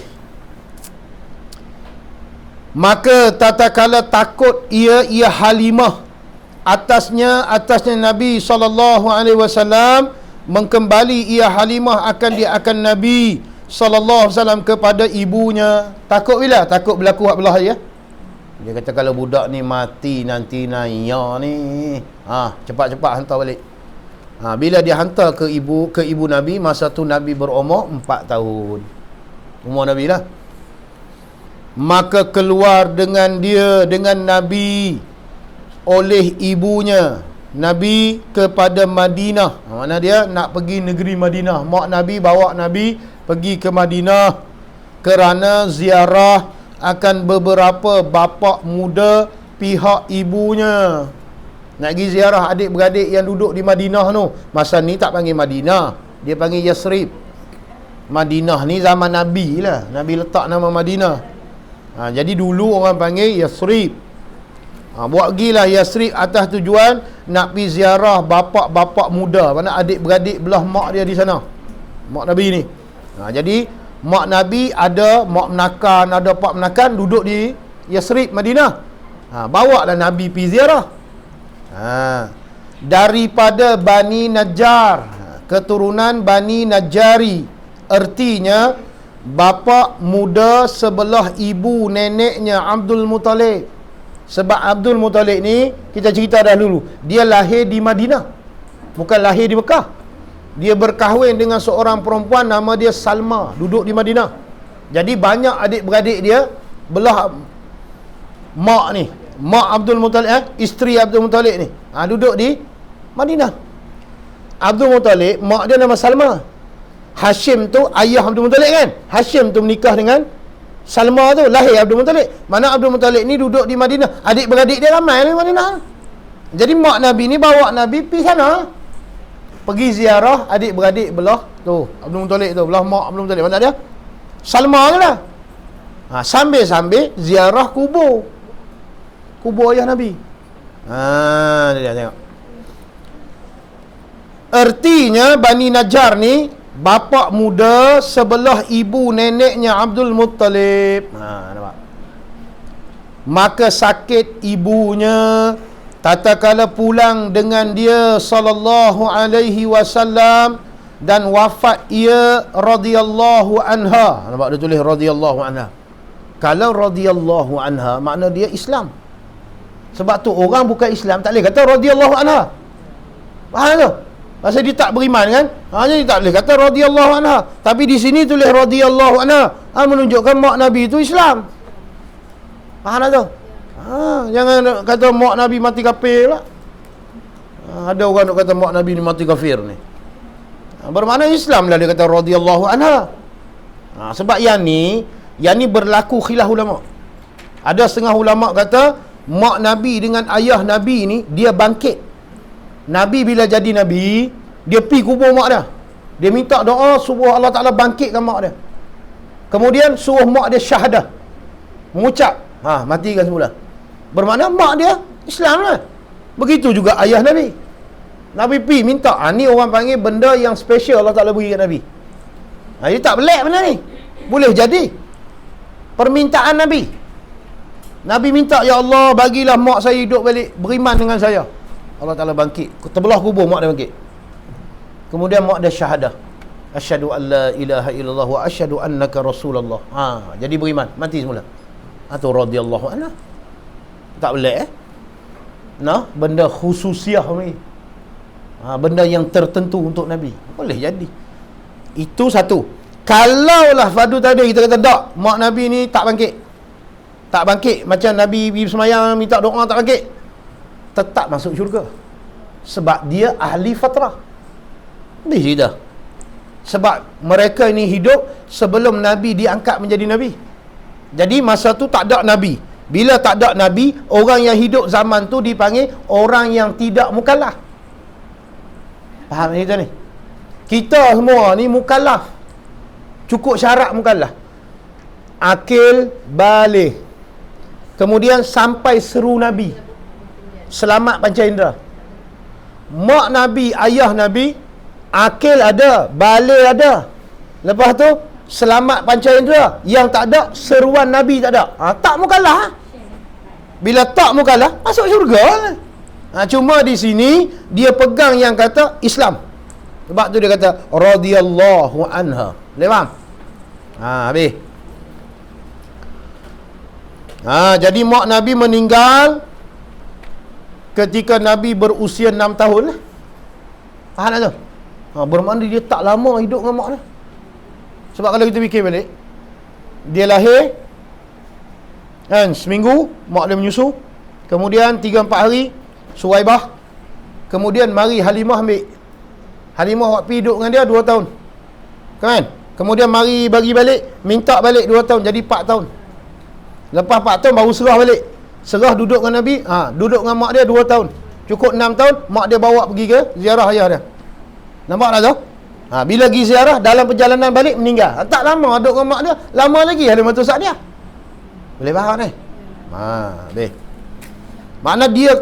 Maka tatkala takut ia Halimah atasnya Nabi SAW mengkembali ia Halimah akan Nabi SAW kepada ibunya. Takut bila? Takut berlaku hak belah dia. Dia kata kalau budak ni mati nanti naya ni, cepat-cepat hantar balik. Bila dia hantar ke ibu Nabi, masa tu Nabi berumur 4 tahun. Umur Nabi lah. Maka keluar dengan Nabi oleh ibunya Nabi kepada Madinah. Mana dia nak pergi negeri Madinah. Mak Nabi bawa Nabi pergi ke Madinah kerana ziarah akan beberapa bapa muda pihak ibunya. Nak pergi ziarah adik-beradik yang duduk di Madinah tu. Masa ni tak panggil Madinah, dia panggil Yasrib. Madinah ni zaman Nabi lah. Nabi letak nama Madinah. Jadi dulu orang panggil Yasrib. Buat gilah Yasrib atas tujuan nak pergi ziarah bapa-bapa muda, mana adik-beradik belah mak dia di sana, mak Nabi ni. Jadi mak Nabi ada mak menakan, ada pak menakan duduk di Yasrib Madinah. Bawa lah Nabi pergi ziarah. Daripada Bani Najjar, keturunan Bani Najjari, artinya bapa muda sebelah ibu neneknya Abdul Muttalib. Sebab Abdul Muttalib ni kita cerita dah dulu, dia lahir di Madinah, bukan lahir di Mekah. Dia berkahwin dengan seorang perempuan nama dia Salma, duduk di Madinah. Jadi banyak adik-beradik dia belah mak ni, mak Abdul Muttalib, isteri Abdul Muttalib ni, duduk di Madinah. Abdul Muttalib, mak dia nama Salma. Hashim tu ayah Abdul Muttalib kan. Hashim tu menikah dengan Salma tu, lahir Abdul Muttalib. Mana Abdul Muttalib ni duduk di Madinah, adik-beradik dia ramai di Madinah. Jadi mak Nabi ni bawa Nabi pergi sana, pergi ziarah adik-beradik belah tu Abdul Muttalib tu, belah mak Abdul Muttalib. Mana dia? Salma tu lah. Sambil-sambil ziarah kubur ayah Nabi. Dia tengok. Artinya Bani Najjar ni bapa muda sebelah ibu neneknya Abdul Muttalib. Nampak? Maka sakit ibunya tatkala pulang dengan dia sallallahu alaihi wasallam dan wafat ia radhiyallahu anha. Nampak dia tulis radhiyallahu anha. Kalau radhiyallahu anha makna dia Islam. Sebab tu orang bukan Islam tak boleh kata radhiyallahu anha. Faham tu? Pasal dia tak beriman kan? Hanya dia tak boleh kata radhiyallahu anha. Tapi di sini tulis radhiyallahu anha. Menunjukkan mak Nabi itu Islam. Faham tak tu? Jangan kata mak Nabi mati kafir pula. Ada orang nak kata mak Nabi ni mati kafir ni. Bermakna Islam lah dia kata radhiyallahu anha. Sebab yang ni berlaku khilaf ulama. Ada setengah ulama kata mak Nabi dengan ayah Nabi ni dia bangkit. Nabi bila jadi Nabi, dia pergi kubur mak dia. Dia minta doa suruh Allah Ta'ala bangkitkan mak dia. Kemudian suruh mak dia syahadah, mengucap, matikan semula. Bermakna mak dia Islam lah. Begitu juga ayah Nabi. Nabi pergi minta. Ni orang panggil benda yang special Allah Ta'ala beri kat Nabi. Dia tak pelik benda ni. Boleh jadi permintaan Nabi. Nabi minta, ya Allah bagilah mak saya hidup balik, beriman dengan saya. Allah Ta'ala bangkit, terbelah kubur mak dia bangkit. Kemudian mak dia syahadah, asyhadu an la ilaha illallah wa asyhadu annaka rasulullah. Jadi beriman, mati semula. Atau radhiyallahu anha. Tak boleh benda khususiah ni. Benda yang tertentu untuk Nabi. Boleh jadi. Itu satu. Kalaulah fardu tadi kita kata tak, mak Nabi ni tak bangkit. Tak bangkit macam Nabi pergi semayang minta doa tak bangkit, tetap masuk syurga. Sebab dia ahli fatrah. Habis cerita. Sebab mereka ini hidup sebelum Nabi diangkat menjadi Nabi. Jadi masa tu tak ada Nabi. Bila tak ada Nabi, orang yang hidup zaman tu dipanggil orang yang tidak mukallaf. Faham cerita ni? Kita semua ni mukallaf. Cukup syarat mukallaf. Akil baligh. Kemudian sampai seru Nabi. Selamat panca indera. Mak Nabi, ayah Nabi, akil ada, baligh ada. Lepas tu selamat panca indera. Yang tak ada, seruan Nabi tak ada. Tak mukallaf. Bila tak mukallaf, masuk syurga. Cuma di sini dia pegang yang kata Islam. Sebab tu dia kata radhiyallahu anha. Boleh faham? Habis. Jadi mak Nabi meninggal ketika Nabi berusia 6 tahun lah. Faham tak tu? Bermakna dia tak lama hidup dengan mak dia. Sebab kalau kita fikir balik, dia lahir kan, seminggu mak dia menyusu, kemudian 3-4 hari Suwaibah, kemudian mari Halimah ambil. Halimah buat pergi duduk dengan dia 2 tahun kan, kemudian mari bagi balik, minta balik 2 tahun, jadi 4 tahun. Lepas 4 tahun baru serah balik. Serah duduk dengan Nabi, duduk dengan mak dia 2 tahun. Cukup 6 tahun, mak dia bawa pergi ke ziarah ayah dia. Nampak tak tu? Bila pergi ziarah, dalam perjalanan balik meninggal. Tak lama duduk dengan mak dia, lama lagi Halimah tu Sa'diyah. Boleh faham ni? Habis. Makna dia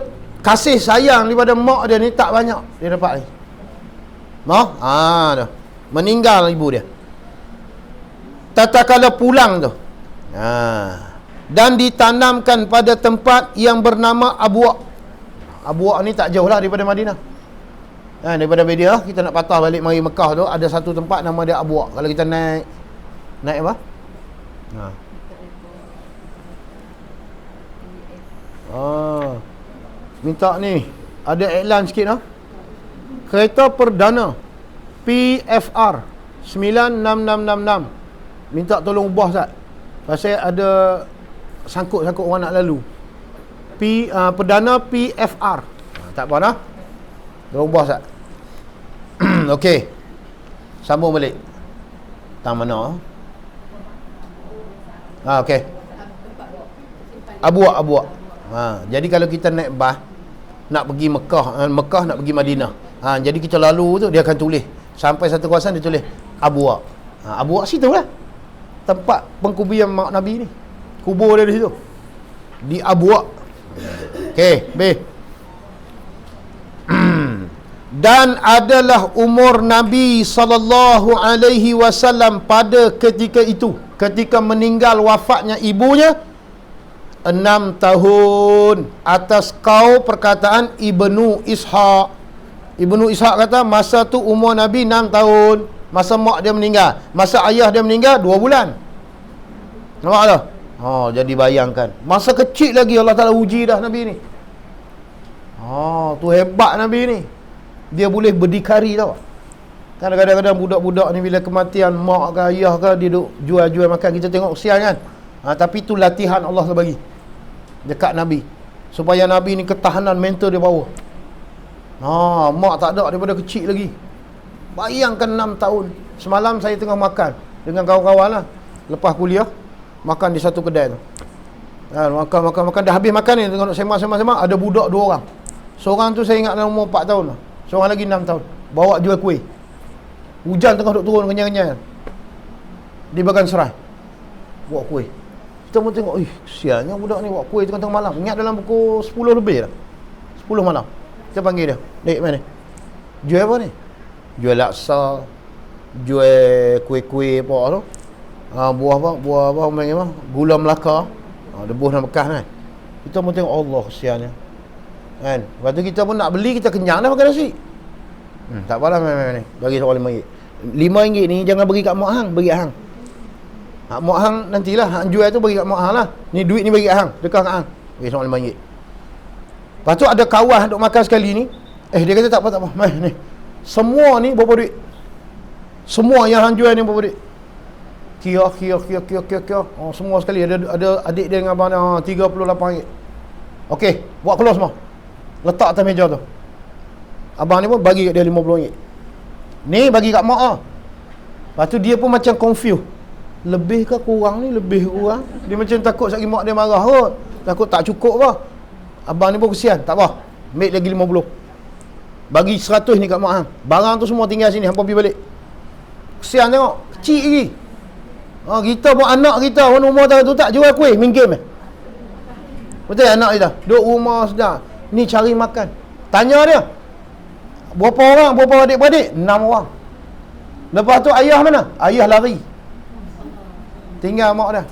kasih sayang daripada mak dia ni tak banyak dia dapat ni. Dah. Meninggal ibu dia. Tatkala pulang tu. Dan ditanamkan pada tempat yang bernama Abuwa. Abuwa ni tak jauh lah daripada Madinah. Daripada Madinah kita nak patah balik mari Mekah tu, ada satu tempat nama dia Abuwa. Kalau kita naik apa? Minta ni ada iklan sikit lah. Kereta perdana PFR 9666. Minta tolong ubah Ustaz. Pasal ada sangkut-sangkut orang nak lalu. Perdana PFR. Tak apa dah. Dah ubah Ustaz. Okey. Sambung balik. Tang mana? Okey. Abuak. Jadi kalau kita naik bas nak pergi Mekah nak pergi Madinah. Jadi kita lalu tu dia akan tulis sampai satu kawasan dia tulis Abuak. Abuak situ lah. Tempat pengkuburan mak Nabi ni. Kubur dia di situ. Di Abuak. Okey, baik. Dan adalah umur Nabi SAW pada ketika itu, ketika meninggal wafatnya ibunya 6 tahun. Atas kau perkataan Ibnu Ishaq. Ibnu Ishaq kata masa tu umur Nabi 6 tahun. Masa mak dia meninggal, masa ayah dia meninggal 2 bulan. Nampak tak? Jadi bayangkan, masa kecil lagi Allah Ta'ala uji dah Nabi ni. Tu hebat Nabi ni. Dia boleh berdikari tau. Kan kadang-kadang budak-budak ni bila kematian mak ke ayah ke, dia duk jual-jual makan, kita tengok kesian kan. Tapi tu latihan Allah bagi dekat Nabi, supaya Nabi ni ketahanan mental dia bawa. Mak tak ada daripada kecil lagi. Bayangkan 6 tahun. Semalam saya tengah makan dengan kawan-kawan lah, lepas kuliah, makan di satu kedai tu. Makan dah habis makan ni, tengok sembang, ada budak 2 orang. Seorang tu saya ingat dalam umur 4 tahun lah. Seorang lagi 6 tahun. Bawa jual kuih. Hujan tengah duk turun kenyang-kenyang. Di bagan serai. Bawa kuih. Kita pun tengok, kesiannya budak ni bawa kuih tengah-tengah malam. Ingat dalam pukul 10 lebih dah. 10 malam. Kita panggil dia. Dek, mana? Jual apa ni? Jual laksa. Jual kuih-kuih apa tu. Buah apa? Gula Melaka. Debuh dan bekas kan. Kita pun tengok, Allah kesiannya. Kan? Lepas tu kita pun nak beli, kita kenyang dah makan nasi. Tak apalah, ni. Bagi seorang RM5. RM5 ni jangan bagi kat mak hang, bagi kat hang. Mak hang nantilah, hang jual tu bagi kat mak hang lah. Ni duit ni bagi kat hang, dekat kat hang. Bagi seorang RM5. Lepas tu ada kawan duk makan sekali ni. Dia kata tak apa. Mai ni. Semua ni berapa duit? Semua yang hang jual ni berapa duit? Kia. Semua sekali ada adik dia dengan abang dia RM38. Okey, buat keluar semua. Letak atas meja tu. Abang ni pun bagi kat dia RM50. Ni bagi kat mak ah. Lepas tu dia pun macam confused. Lebih ke kurang ni? Lebih kurang. Dia macam takut sekali mak dia marah kot. Takut tak cukup apa. Abang ni pun kesian. Tak apa. Ambil lagi RM50. Bagi RM100 ni kat mak hang. Barang tu semua tinggal sini. Hampa pergi balik. Kesian tengok. Kecil lagi. Kita pun anak kita pun umur tu tak jual kuih. Main game Betul anak kita. Duduk rumah sedar. Ni cari makan. Tanya dia. Berapa orang? Berapa adik-beradik? 6 orang. Lepas tu ayah mana? Ayah lari. Tinggal mak dia.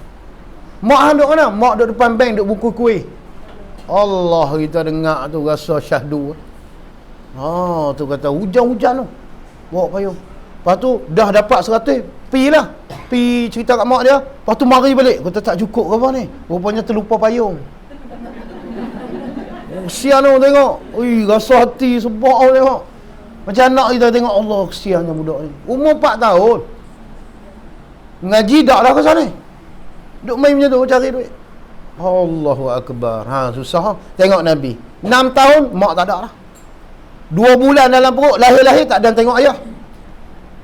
Mak hang duduk mana? Mak duduk depan bank, duduk buku kuih. Allah, kita dengar tu rasa syahdu. Tu kata hujan-hujan tu. Bawa payung. Lepas tu dah dapat 100. Pergilah. Pergi cerita kat mak dia. Lepas tu mari balik. Kata tak cukup ke apa ni? Rupanya terlupa payung. Kesian tu tengok. Rasa hati sebab tengok. Macam anak kita tengok, Allah kesiannya budak ni. Umur 4 tahun. Ngaji dak dah ke sana. Duk main macam tu cari duit. Allahu Akbar. Susah. Tengok Nabi. 6 tahun mak tak ada lah. 2 bulan dalam perut, lahir-lahir tak ada tengok ayah.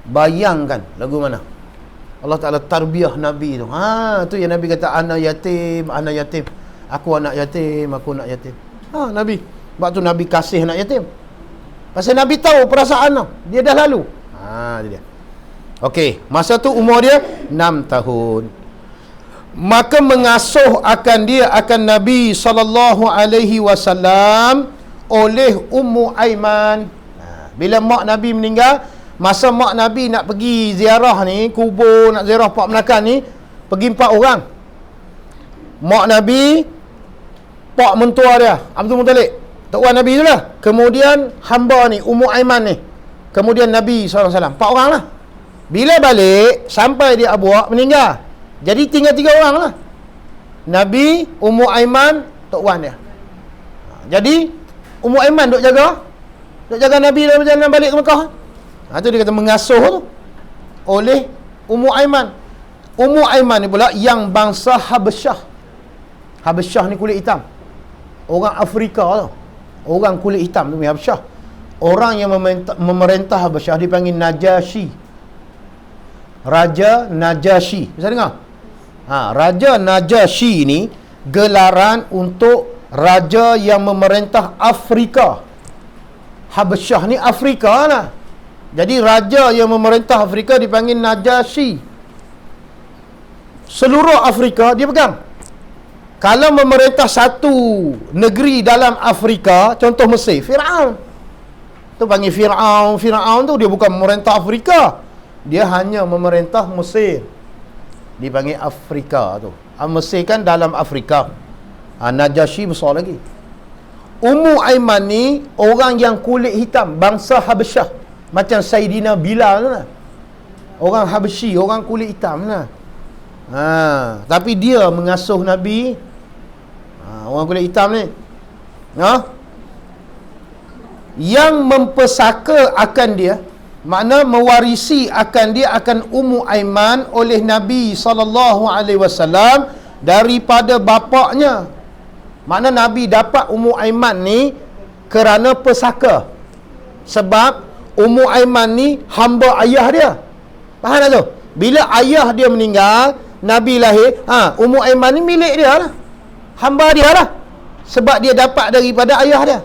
Bayangkan lagu mana? Allah Ta'ala tarbiyah Nabi tu. Tu yang Nabi kata ana yatim. Aku anak yatim. Nabi. Sebab tu Nabi kasih anak yatim. Pasal Nabi tahu perasaan tu. Dia dah lalu. Dia. Okey, masa tu umur dia 6 tahun. Maka mengasuh akan Nabi SAW oleh Ummu Aiman. Bila mak Nabi meninggal, masa mak Nabi nak pergi ziarah ni, kubur nak ziarah Pak Menakan ni, pergi 4 orang. Mak Nabi, Pak mentua dia, Abdul Muttalib, Tok Wan Nabi tu lah. Kemudian hamba ni, Ummu Aiman ni. Kemudian Nabi SAW. 4 orang lah. Bila balik, sampai dia abuak, meninggal. Jadi tinggal 3 orang lah. Nabi, Ummu Aiman, Tok Wan dia. Jadi Ummu Aiman duk jaga Nabi dalam perjalanan balik ke Mekah. Tu dia kata mengasuh tu oleh Ummu Aiman. Ummu Aiman ni pula yang bangsa Habasyah. Habasyah ni kulit hitam. Orang Afrika tu. Orang kulit hitam tu Habasyah. Orang yang memerintah Habasyah dipanggil Najasyi. Raja Najasyi. Bisa dengar? Raja Najasyi ni gelaran untuk raja yang memerintah Afrika. Habasyah ni Afrika lah. Jadi raja yang memerintah Afrika dipanggil Najasyi. Seluruh Afrika dia pegang. Kalau memerintah satu negeri dalam Afrika, contoh Mesir, Firaun. Tu panggil Firaun. Firaun tu dia bukan memerintah Afrika. Dia hanya memerintah Mesir. Dipanggil Afrika tu. Mesir kan dalam Afrika. Najasyi besar lagi. Ummu Aiman ni orang yang kulit hitam, bangsa Habasyah. Macam Saidina Bilal tu lah. Orang Habsyi, orang kulit hitam lah. Tapi dia mengasuh Nabi. Orang kulit hitam ni. yang mempesaka akan dia, makna mewarisi akan dia akan Ummu Aiman oleh Nabi SAW daripada bapaknya. Makna Nabi dapat Ummu Aiman ni kerana pesaka. Sebab Ummu Aiman ni hamba ayah dia. Faham tak tu? Bila ayah dia meninggal, Nabi lahir, Ummu Aiman ni milik dia lah, hamba dia lah, sebab dia dapat daripada ayah dia.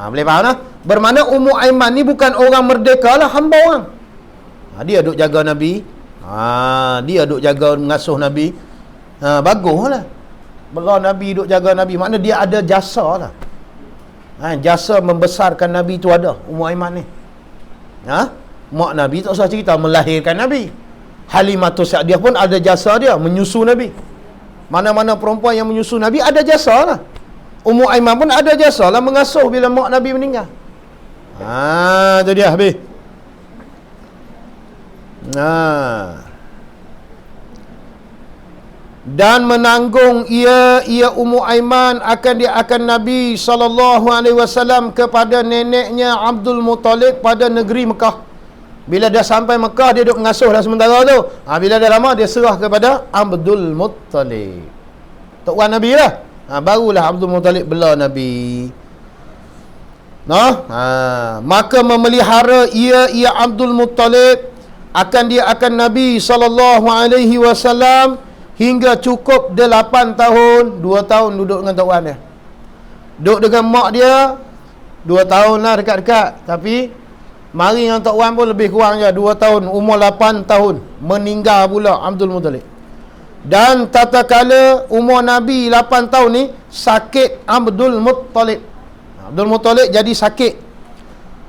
Boleh faham lah? Bermakna Ummu Aiman ni bukan orang merdeka lah, hamba orang. Dia duk jaga Nabi, dia duk jaga mengasuh Nabi. Bagus lah kalau Nabi duk jaga Nabi, makna dia ada jasa lah. Jasa membesarkan Nabi tu ada Ummu Aiman ni. Mak Nabi tak usah cerita, melahirkan Nabi. Halimatus Sa'diyah pun ada jasa dia menyusu Nabi. Mana-mana perempuan yang menyusu Nabi ada jasa lah. Ummu Aiman pun ada jasa lah mengasuh bila mak Nabi meninggal. Tu dia habis. Dan menanggung ia Ummu Aiman akan Nabi SAW kepada neneknya Abdul Muttalib pada negeri Mekah. Bila dah sampai Mekah, dia duduk mengasuh dah sementara tu. Bila dah lama, dia serah kepada Abdul Muttalib, tok wan Nabi lah. Barulah Abdul Muttalib bela Nabi. Maka memelihara ia Abdul Muttalib akan Nabi SAW hingga cukup 8 tahun. 2 tahun duduk dengan tok wan dia. Duduk dengan mak dia 2 tahun lah dekat-dekat. Tapi mari yang tok wan pun lebih kurang je 2 tahun. Umur 8 tahun meninggal pula Abdul Muttalib. Dan tatkala umur Nabi 8 tahun ni, sakit Abdul Muttalib. Abdul Muttalib jadi sakit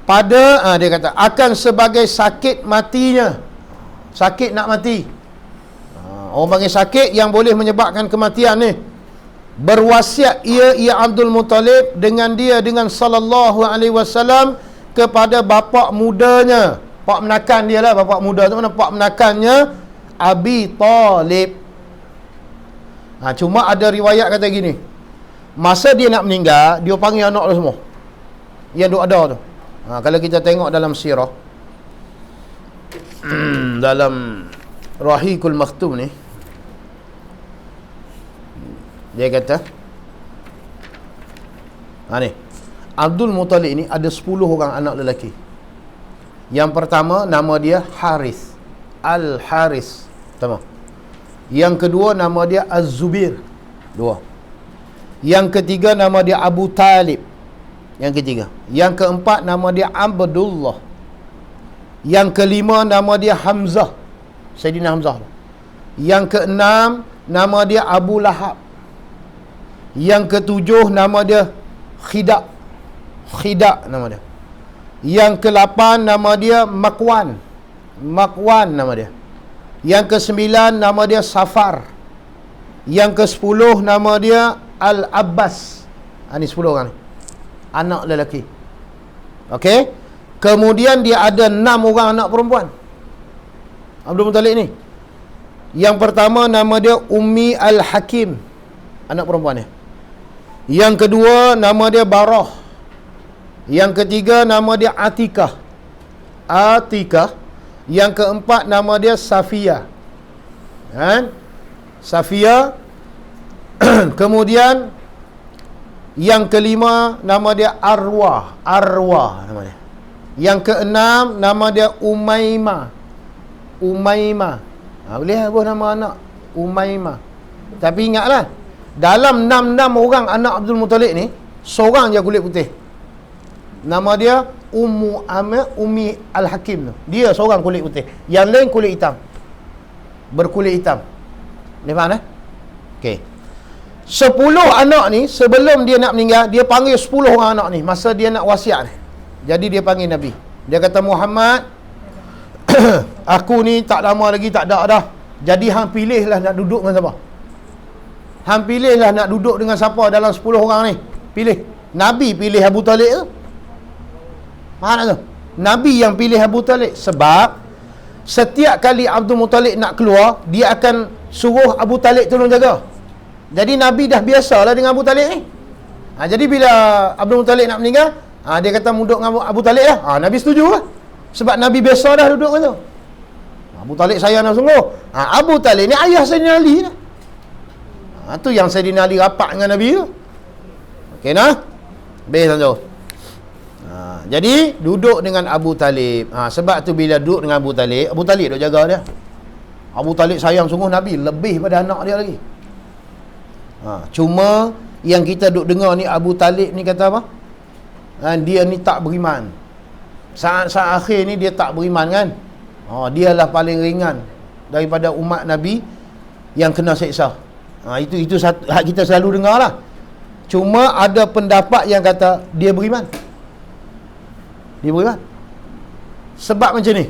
pada dia kata akan sebagai sakit matinya. Sakit nak mati. Orang panggil sakit yang boleh menyebabkan kematian ni. Berwasiat ia Abdul Muttalib dengan sallallahu alaihi wasallam kepada bapa mudanya. Pak menakan dia lah, bapa muda tu mana? Pak menakannya Abi Talib. Cuma ada riwayat kata gini, masa dia nak meninggal, dia panggil anak dia semua yang duk ada tu. Kalau kita tengok dalam sirah dalam Rahiqul Maktum ni, dia kata ni Abdul Muttalib ni ada 10 orang anak lelaki. Yang pertama nama dia Haris, Al-Haris, pertama. Yang kedua nama dia Az-Zubair, 2. Yang ketiga nama dia Abu Talib, yang ketiga. Yang keempat nama dia Abdullah. Yang kelima nama dia Hamzah, Sayyidina Hamzah. Yang keenam nama dia Abu Lahab. Yang ketujuh nama dia Khidak nama dia. Yang ke-8 nama dia Makwan nama dia. Yang ke-9 nama dia Safar. Yang ke-10 nama dia Al-Abbas. Ini 10 orang ni, anak lelaki. Okey. Kemudian dia ada 6 orang anak perempuan Abdul Muttalib ni. Yang pertama nama dia Ummi Al-Hakim, anak perempuan ni. Yang kedua nama dia Barah. Yang ketiga nama dia Atikah. Yang keempat nama dia Safiyah. Safiyah. Kemudian yang kelima nama dia Arwah nama dia. Yang keenam nama dia Umaymah. Boleh apa nama anak Umaymah. Tapi ingatlah, dalam 6 orang anak Abdul Muttalib ni, seorang je kulit putih. Nama dia Ummi Al-Hakim tu. Dia seorang kulit putih, yang lain kulit hitam, berkulit hitam. Boleh faham Okey. 10 anak ni sebelum dia nak meninggal, dia panggil 10 orang anak ni masa dia nak wasiat ni. Jadi dia panggil Nabi. Dia kata, Muhammad, aku ni tak lama lagi tak ada dah. Jadi hang pilihlah nak duduk dengan siapa. Hang pilihlah nak duduk dengan siapa dalam 10 orang ni. Pilih. Nabi pilih Abu Talib tu. Faham tak tu? Nabi yang pilih Abu Talib. Sebab setiap kali Abdul Muttalib nak keluar, dia akan suruh Abu Talib tolong jaga. Jadi Nabi dah biasalah dengan Abu Talib ni. Jadi bila Abdul Muttalib nak meninggal, Dia kata duduk dengan Abu Talib lah. Nabi setuju lah. Sebab Nabi biasa dah duduk dengan tu. Abu Talib sayang nak sungguh. Abu Talib ni ayah Sayyidina Ali lah. Tu yang Sayyidina Ali rapat dengan Nabi tu. Okey nah? Habis tu. Jadi duduk dengan Abu Talib. Sebab tu bila duduk dengan Abu Talib duk jaga dia. Abu Talib sayang sungguh Nabi lebih pada anak dia lagi. Cuma yang kita duk dengar ni Abu Talib ni kata apa? Dia ni tak beriman. Saat-saat akhir ni dia tak beriman kan? Dialah paling ringan daripada umat Nabi yang kena seksa. Itu satu kita selalu dengar lah. Cuma ada pendapat yang kata dia beriman. Dia beriman. Sebab macam ni.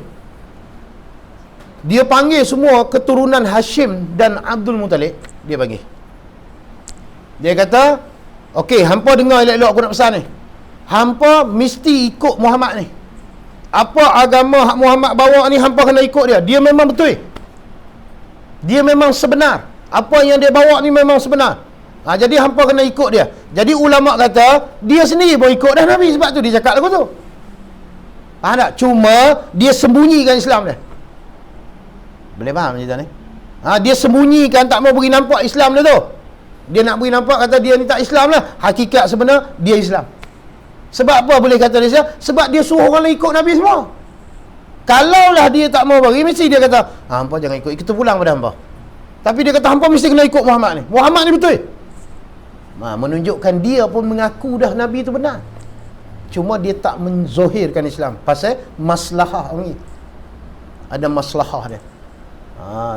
Dia panggil semua keturunan Hashim dan Abdul Muttalib. Dia panggil. Dia kata, okey, hampa dengar elok-elok aku nak pesan ni. Hampa mesti ikut Muhammad ni. Apa agama Muhammad bawa ni, hampa kena ikut dia. Dia memang betul. Dia memang sebenar. Apa yang dia bawa ni memang sebenar. Jadi hampa kena ikut dia. Jadi ulama kata, dia sendiri pun ikut dah Nabi. Sebab tu dia cakap lagu tu. Faham tak? Cuma dia sembunyikan Islam dia. Boleh faham cerita ni? Dia sembunyikan, tak mau beri nampak Islam dia tu. Dia nak beri nampak kata dia ni tak Islam lah. Hakikat sebenar dia Islam. Sebab apa boleh kata dia Islam? Sebab dia suruh orang lain ikut Nabi semua. Kalaulah dia tak mau bagi, mesti dia kata, hampa jangan ikut, kita pulang pada hampa. Tapi dia kata hampa mesti kena ikut Muhammad ni. Muhammad ni betul. Menunjukkan dia pun mengaku dah Nabi tu benar. Cuma dia tak menzohirkan Islam. Pasal maslahah ni. Ada maslahah dia.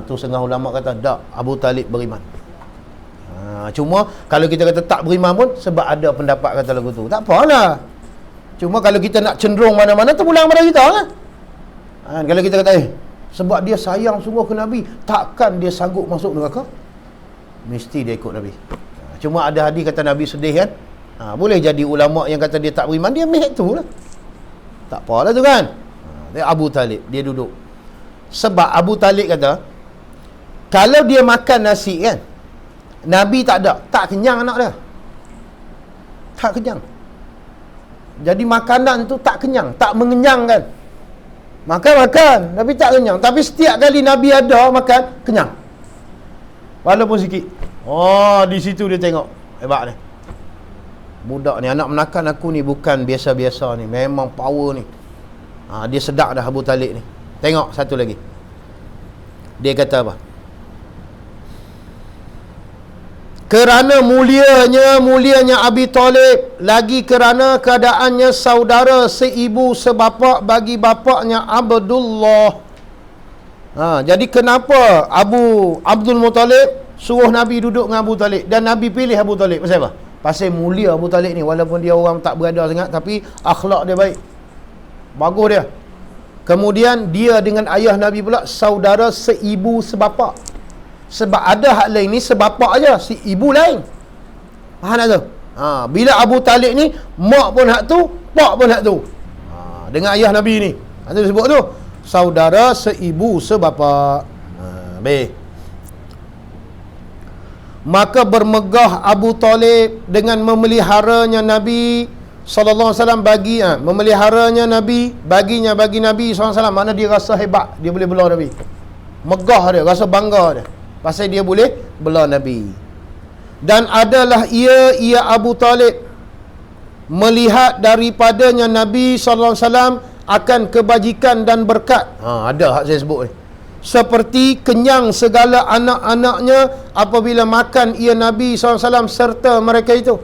Tu setengah ulama kata tak, Abu Talib beriman. Cuma kalau kita kata tak beriman pun sebab ada pendapat kata lagu tu. Tak apalah. Cuma kalau kita nak cenderung mana-mana, terpulang pada kita lah. Kalau kita kata sebab dia sayang sungguh ke Nabi, takkan dia sanggup masuk neraka? Mesti dia ikut Nabi. Cuma ada hadis kata Nabi sedih kan. Boleh jadi ulama yang kata dia tak beriman, dia ambil tu lah. Tak apalah tu kan. Dia Abu Talib, dia duduk. Sebab Abu Talib kata, kalau dia makan nasi kan, Nabi tak ada, tak kenyang anak dia. Tak kenyang. Jadi makanan tu tak kenyang, tak mengenyangkan. Makan, tapi tak kenyang. Tapi setiap kali Nabi ada makan, kenyang. Walaupun sikit. Di situ dia tengok. Hebat ni. Budak ni, anak menakan aku ni bukan biasa-biasa ni. Memang power ni. Dia sedap dah Abu Talib ni. Tengok satu lagi. Dia kata apa? Kerana mulianya Abi Talib, lagi kerana keadaannya saudara seibu sebapa bagi bapaknya Abdullah. Jadi kenapa Abdul Muttalib suruh Nabi duduk dengan Abu Talib, dan Nabi pilih Abu Talib? Pasal apa? Pasal mulia Abu Talib ni, walaupun dia orang tak berada sangat, tapi akhlak dia baik. Bagus dia. Kemudian dia dengan ayah Nabi pula saudara seibu sebapa. Sebab ada hak lain ni sebapa aja, si ibu lain. Faham tak tu? Bila Abu Talib ni, mak pun hak tu, pak pun hak tu. Dengan ayah Nabi ni. Itu disebut tu saudara seibu sebapa. Baik. Maka bermegah Abu Talib dengan memeliharanya Nabi sallallahu alaihi wasallam memeliharanya Nabi bagi Nabi sallallahu alaihi wasallam. Mana dia rasa hebat, dia boleh bela Nabi. Megah dia, rasa bangga dia. Pasal dia boleh bela Nabi. Dan adalah ia Abu Talib melihat daripadanya Nabi sallallahu alaihi wasallam akan kebajikan dan berkat. Ada hak saya sebut ni. Seperti kenyang segala anak-anaknya apabila makan ia Nabi SAW serta mereka itu.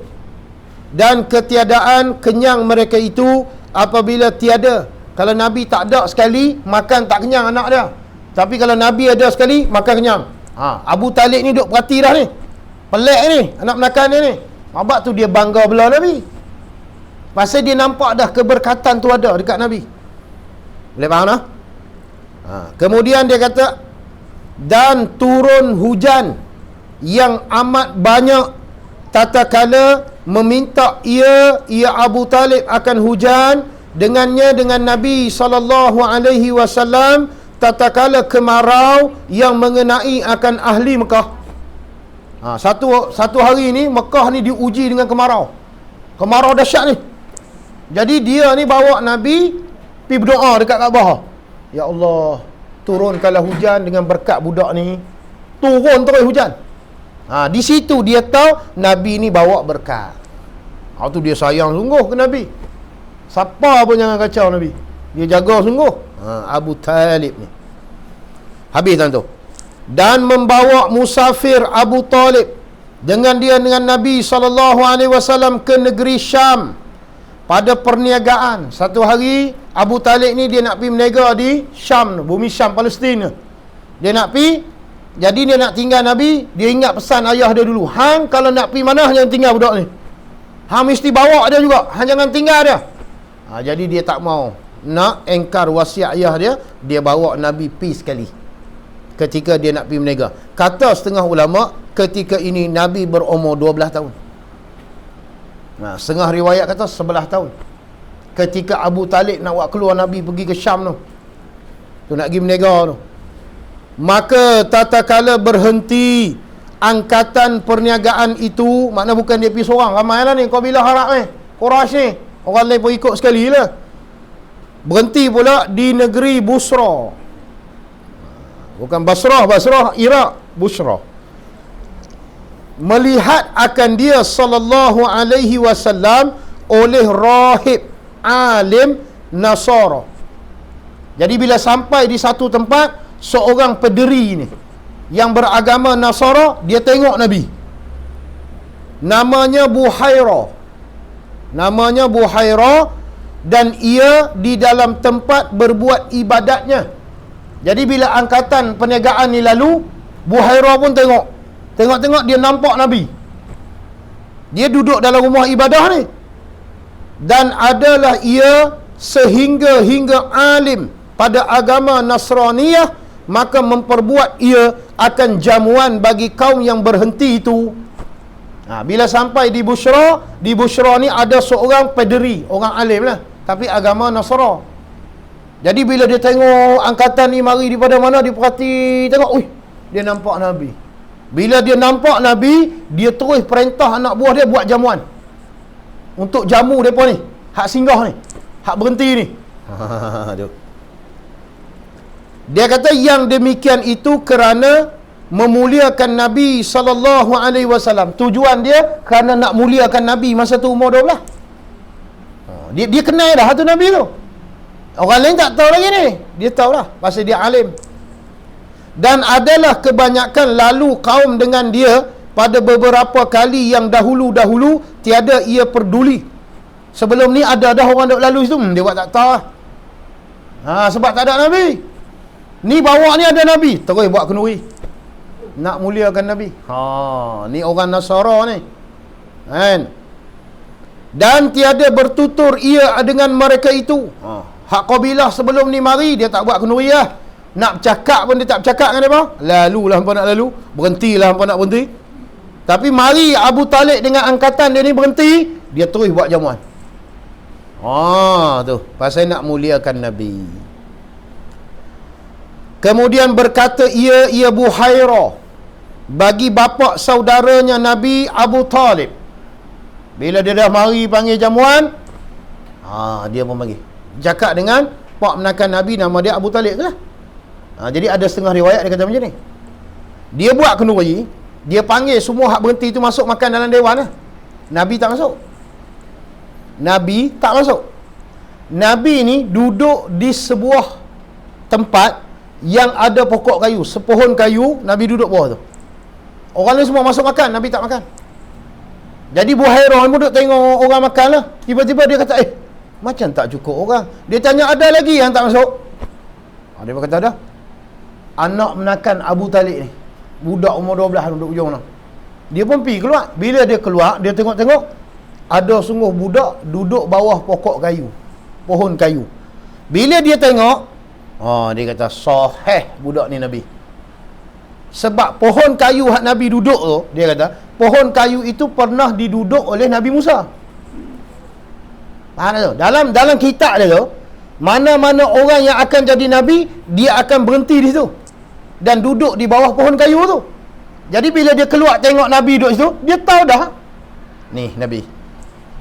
Dan ketiadaan kenyang mereka itu apabila tiada. Kalau Nabi tak ada sekali, makan tak kenyang anak dia. Tapi kalau Nabi ada sekali, makan kenyang. Abu Talib ni duk perhati dah ni. Pelik ni, anak menakan dia ni. Abang tu dia bangga bela Nabi. Pasal dia nampak dah keberkatan tu ada dekat Nabi. Boleh faham tak? Kemudian dia kata, dan turun hujan yang amat banyak tatkala meminta ia Abu Talib akan hujan dengannya dengan Nabi SAW tatkala kemarau yang mengenai akan ahli Mekah. Satu hari ni Mekah ni diuji dengan kemarau. Kemarau dahsyat ni. Jadi dia ni bawa Nabi pergi berdoa dekat Kaabah. Ya Allah, turunkanlah hujan dengan berkat budak ni. Turun terus hujan. Di situ dia tahu Nabi ni bawa berkat. Tu dia sayang sungguh ke Nabi. Siapa pun jangan kacau Nabi. Dia jaga sungguh. Abu Talib ni. Habis tuan tu. Dan membawa musafir Abu Talib dengan Nabi SAW ke negeri Syam pada perniagaan. Satu hari Abu Talib ni dia nak pergi berniaga di Syam, bumi Syam, Palestin. Dia nak pergi, jadi dia nak tinggal Nabi. Dia ingat pesan ayah dia dulu, hang kalau nak pergi mana jangan tinggal budak ni, hang mesti bawa dia juga, hang jangan tinggal dia. Jadi dia tak mau nak engkar wasiat ayah dia. Dia bawa Nabi pergi sekali ketika dia nak pergi berniaga. Kata setengah ulama, ketika ini Nabi berumur 12 tahun. Setengah riwayat kata 11 tahun. Ketika Abu Talib nak buat keluar Nabi pergi ke Syam tu nak pergi berniaga tu. Maka tatkala berhenti angkatan perniagaan itu, makna bukan dia pergi seorang, ramai lah ni, kabilah Arab ni, Quraisy ni, orang lain pun ikut sekali lah. Berhenti pula di negeri Busra. Bukan Basrah, Iraq, Busra. Melihat akan dia sallallahu alaihi wasallam oleh rahib alim Nasara. Jadi bila sampai di satu tempat, seorang pederi ni yang beragama Nasara, dia tengok Nabi. Namanya Buhaira, dan ia di dalam tempat berbuat ibadatnya. Jadi bila angkatan perniagaan ni lalu, Buhaira pun tengok dia nampak Nabi. Dia duduk dalam rumah ibadah ni. Dan adalah ia sehingga alim pada agama Nasraniyah, maka memperbuat ia akan jamuan bagi kaum yang berhenti itu. Bila sampai di Busra ni ada seorang pederi, orang alim lah, tapi agama Nasara. Jadi bila dia tengok angkatan ni mari daripada mana, dia perhati tengok, dia nampak Nabi. Bila dia nampak Nabi, dia terus perintah anak buah dia buat jamuan untuk jamu mereka ni, hak singgah ni, hak berhenti ni. Dia kata yang demikian itu kerana memuliakan Nabi SAW. Tujuan dia kerana nak muliakan Nabi masa tu umur 12. Dia kenal dah tu Nabi tu. Orang lain tak tahu lagi ni. Dia tahulah pasal dia alim. Dan adalah kebanyakan lalu kaum dengan dia pada beberapa kali yang dahulu-dahulu tiada ia peduli. Sebelum ni ada dah orang duk lalu situ, dia buat tak tahu lah. Sebab tak ada Nabi. Ni bawa ni ada Nabi, terus buat kenduri nak muliakan Nabi. Ni orang Nasara ni, kan? Dan tiada bertutur ia dengan mereka itu. Hak kabilah sebelum ni mari, dia tak buat kenduri lah. Nak bercakap pun dia tak bercakap dengan dia. Lalu lah hampa nak lalu, berhentilah hampa nak berhenti. Tapi mari Abu Talib dengan angkatan dia ni berhenti, dia terus buat jamuan. Tu pasal nak muliakan Nabi. Kemudian berkata ia Buhaira bagi bapa saudaranya Nabi Abu Talib. Bila dia dah mari panggil jamuan, dia pun panggil. Cakap dengan pak menakan Nabi, nama dia Abu Talib tu lah. Jadi ada setengah riwayat dia kata macam ni. Dia buat kenduri, dia panggil semua hak berhenti tu masuk makan dalam dewan lah. Nabi tak masuk. Nabi ni duduk di sebuah tempat yang ada pokok kayu, sepohon kayu, Nabi duduk bawah tu. Orang lain semua masuk makan, Nabi tak makan. Jadi Buhairah pun duduk tengok orang makan lah. Tiba-tiba dia kata, macam tak cukup orang. Dia tanya, ada lagi yang tak masuk? Dia kata ada. Anak menakan Abu Talib ni, budak umur 12 duduk ujung tu. Dia pun pergi keluar. Bila dia keluar, dia tengok-tengok, ada sungguh budak duduk bawah pokok kayu, pohon kayu. Bila dia tengok, dia kata sahih budak ni Nabi. Sebab pohon kayu hak Nabi duduk tu, dia kata pohon kayu itu pernah diduduk oleh Nabi Musa. Faham tak? Dalam kitab dia tu, mana-mana orang yang akan jadi Nabi, dia akan berhenti di situ dan duduk di bawah pohon kayu tu. Jadi bila dia keluar tengok Nabi duduk situ, dia tahu dah, ni Nabi,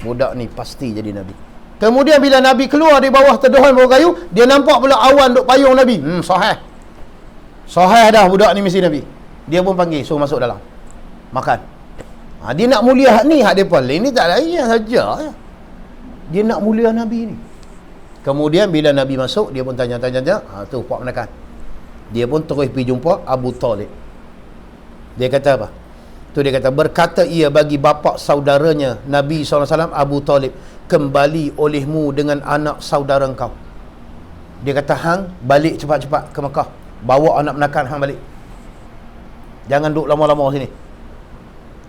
budak ni pasti jadi Nabi. Kemudian bila Nabi keluar di bawah teduhan bawah kayu, dia nampak pula awan duk payung Nabi. Sahih. Sahih dah budak ni mesti Nabi. Dia pun panggil, suruh masuk dalam. Makan. Dia nak mulia hak ni, hak depa lain ni tak lain saja. Dia nak mulia Nabi ni. Kemudian bila Nabi masuk, dia pun tanya-tanya, tu puak menekan. Dia pun terus pergi jumpa Abu Talib. Dia kata apa? Tu dia kata, berkata ia bagi bapa saudaranya Nabi SAW, Abu Talib, kembali olehmu dengan anak saudara engkau. Dia kata, hang balik cepat-cepat ke Mekah, bawa anak menakan hang balik, jangan duduk lama-lama sini.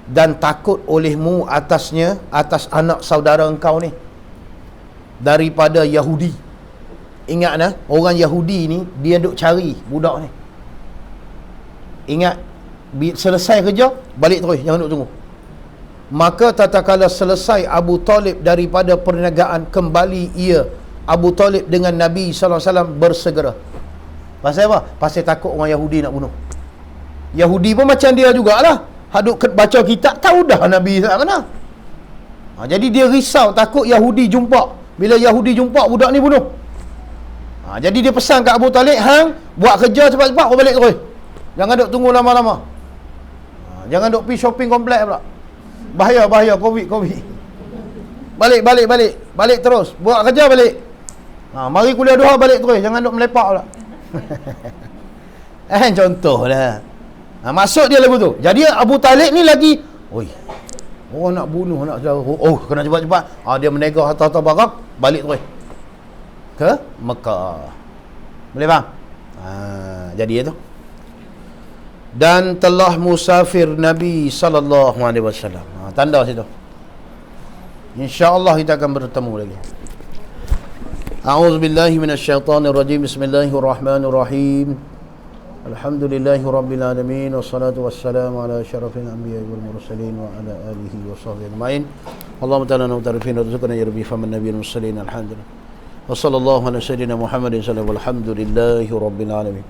Dan takut olehmu atasnya, atas anak saudara engkau ni, daripada Yahudi. Ingat nah, orang Yahudi ni dia duk cari budak ni. Ingat, selesai kerja balik terus, jangan duk tunggu. Maka tatkala selesai Abu Talib daripada perniagaan, kembali ia Abu Talib dengan Nabi SAW bersegera. Pasal apa? Pasal takut orang Yahudi nak bunuh. Yahudi pun macam dia jugalah, haduk baca kitab tahu dah Nabi tak kena. Jadi dia risau, takut Yahudi jumpa. Bila Yahudi jumpa, budak ni bunuh. Jadi dia pesan kat Abu Talib, hang buat kerja cepat-cepat, kau balik terus, jangan duk tunggu lama-lama. Jangan duk pergi shopping kompleks pula, bahaya covid. Balik terus, buat kerja balik. Mari kuliah duha balik terus, jangan duk melepak pula. Contohlah. Maksud dia lagu tu. Jadi Abu Talib ni lagi, oi, orang nak bunuh anak saudara, kena cepat-cepat. Dia menegah harta-harta barang, balik terus ke Mekah. Boleh faham? Jadi itu. Dan telah musafir Nabi SAW. Tanda situ. InsyaAllah kita akan bertemu lagi. A'udzubillahi minasyaitanirrajim. Bismillahirrahmanirrahim. Alhamdulillahi rabbil alamin, wassalatu wassalamu ala asyrafil anbiya'i wal mursalin wa ala alihi wa sahbihi ajma'in. Allahumma ta'ala wa tarifina rizqana ya rabbi faman nabiyil mursalin. Alhamdulillah. Wa sallallahu ala sayyidina Muhammadin sallallahu alaihi wa sallam. Alhamdulillahi rabbil alamin.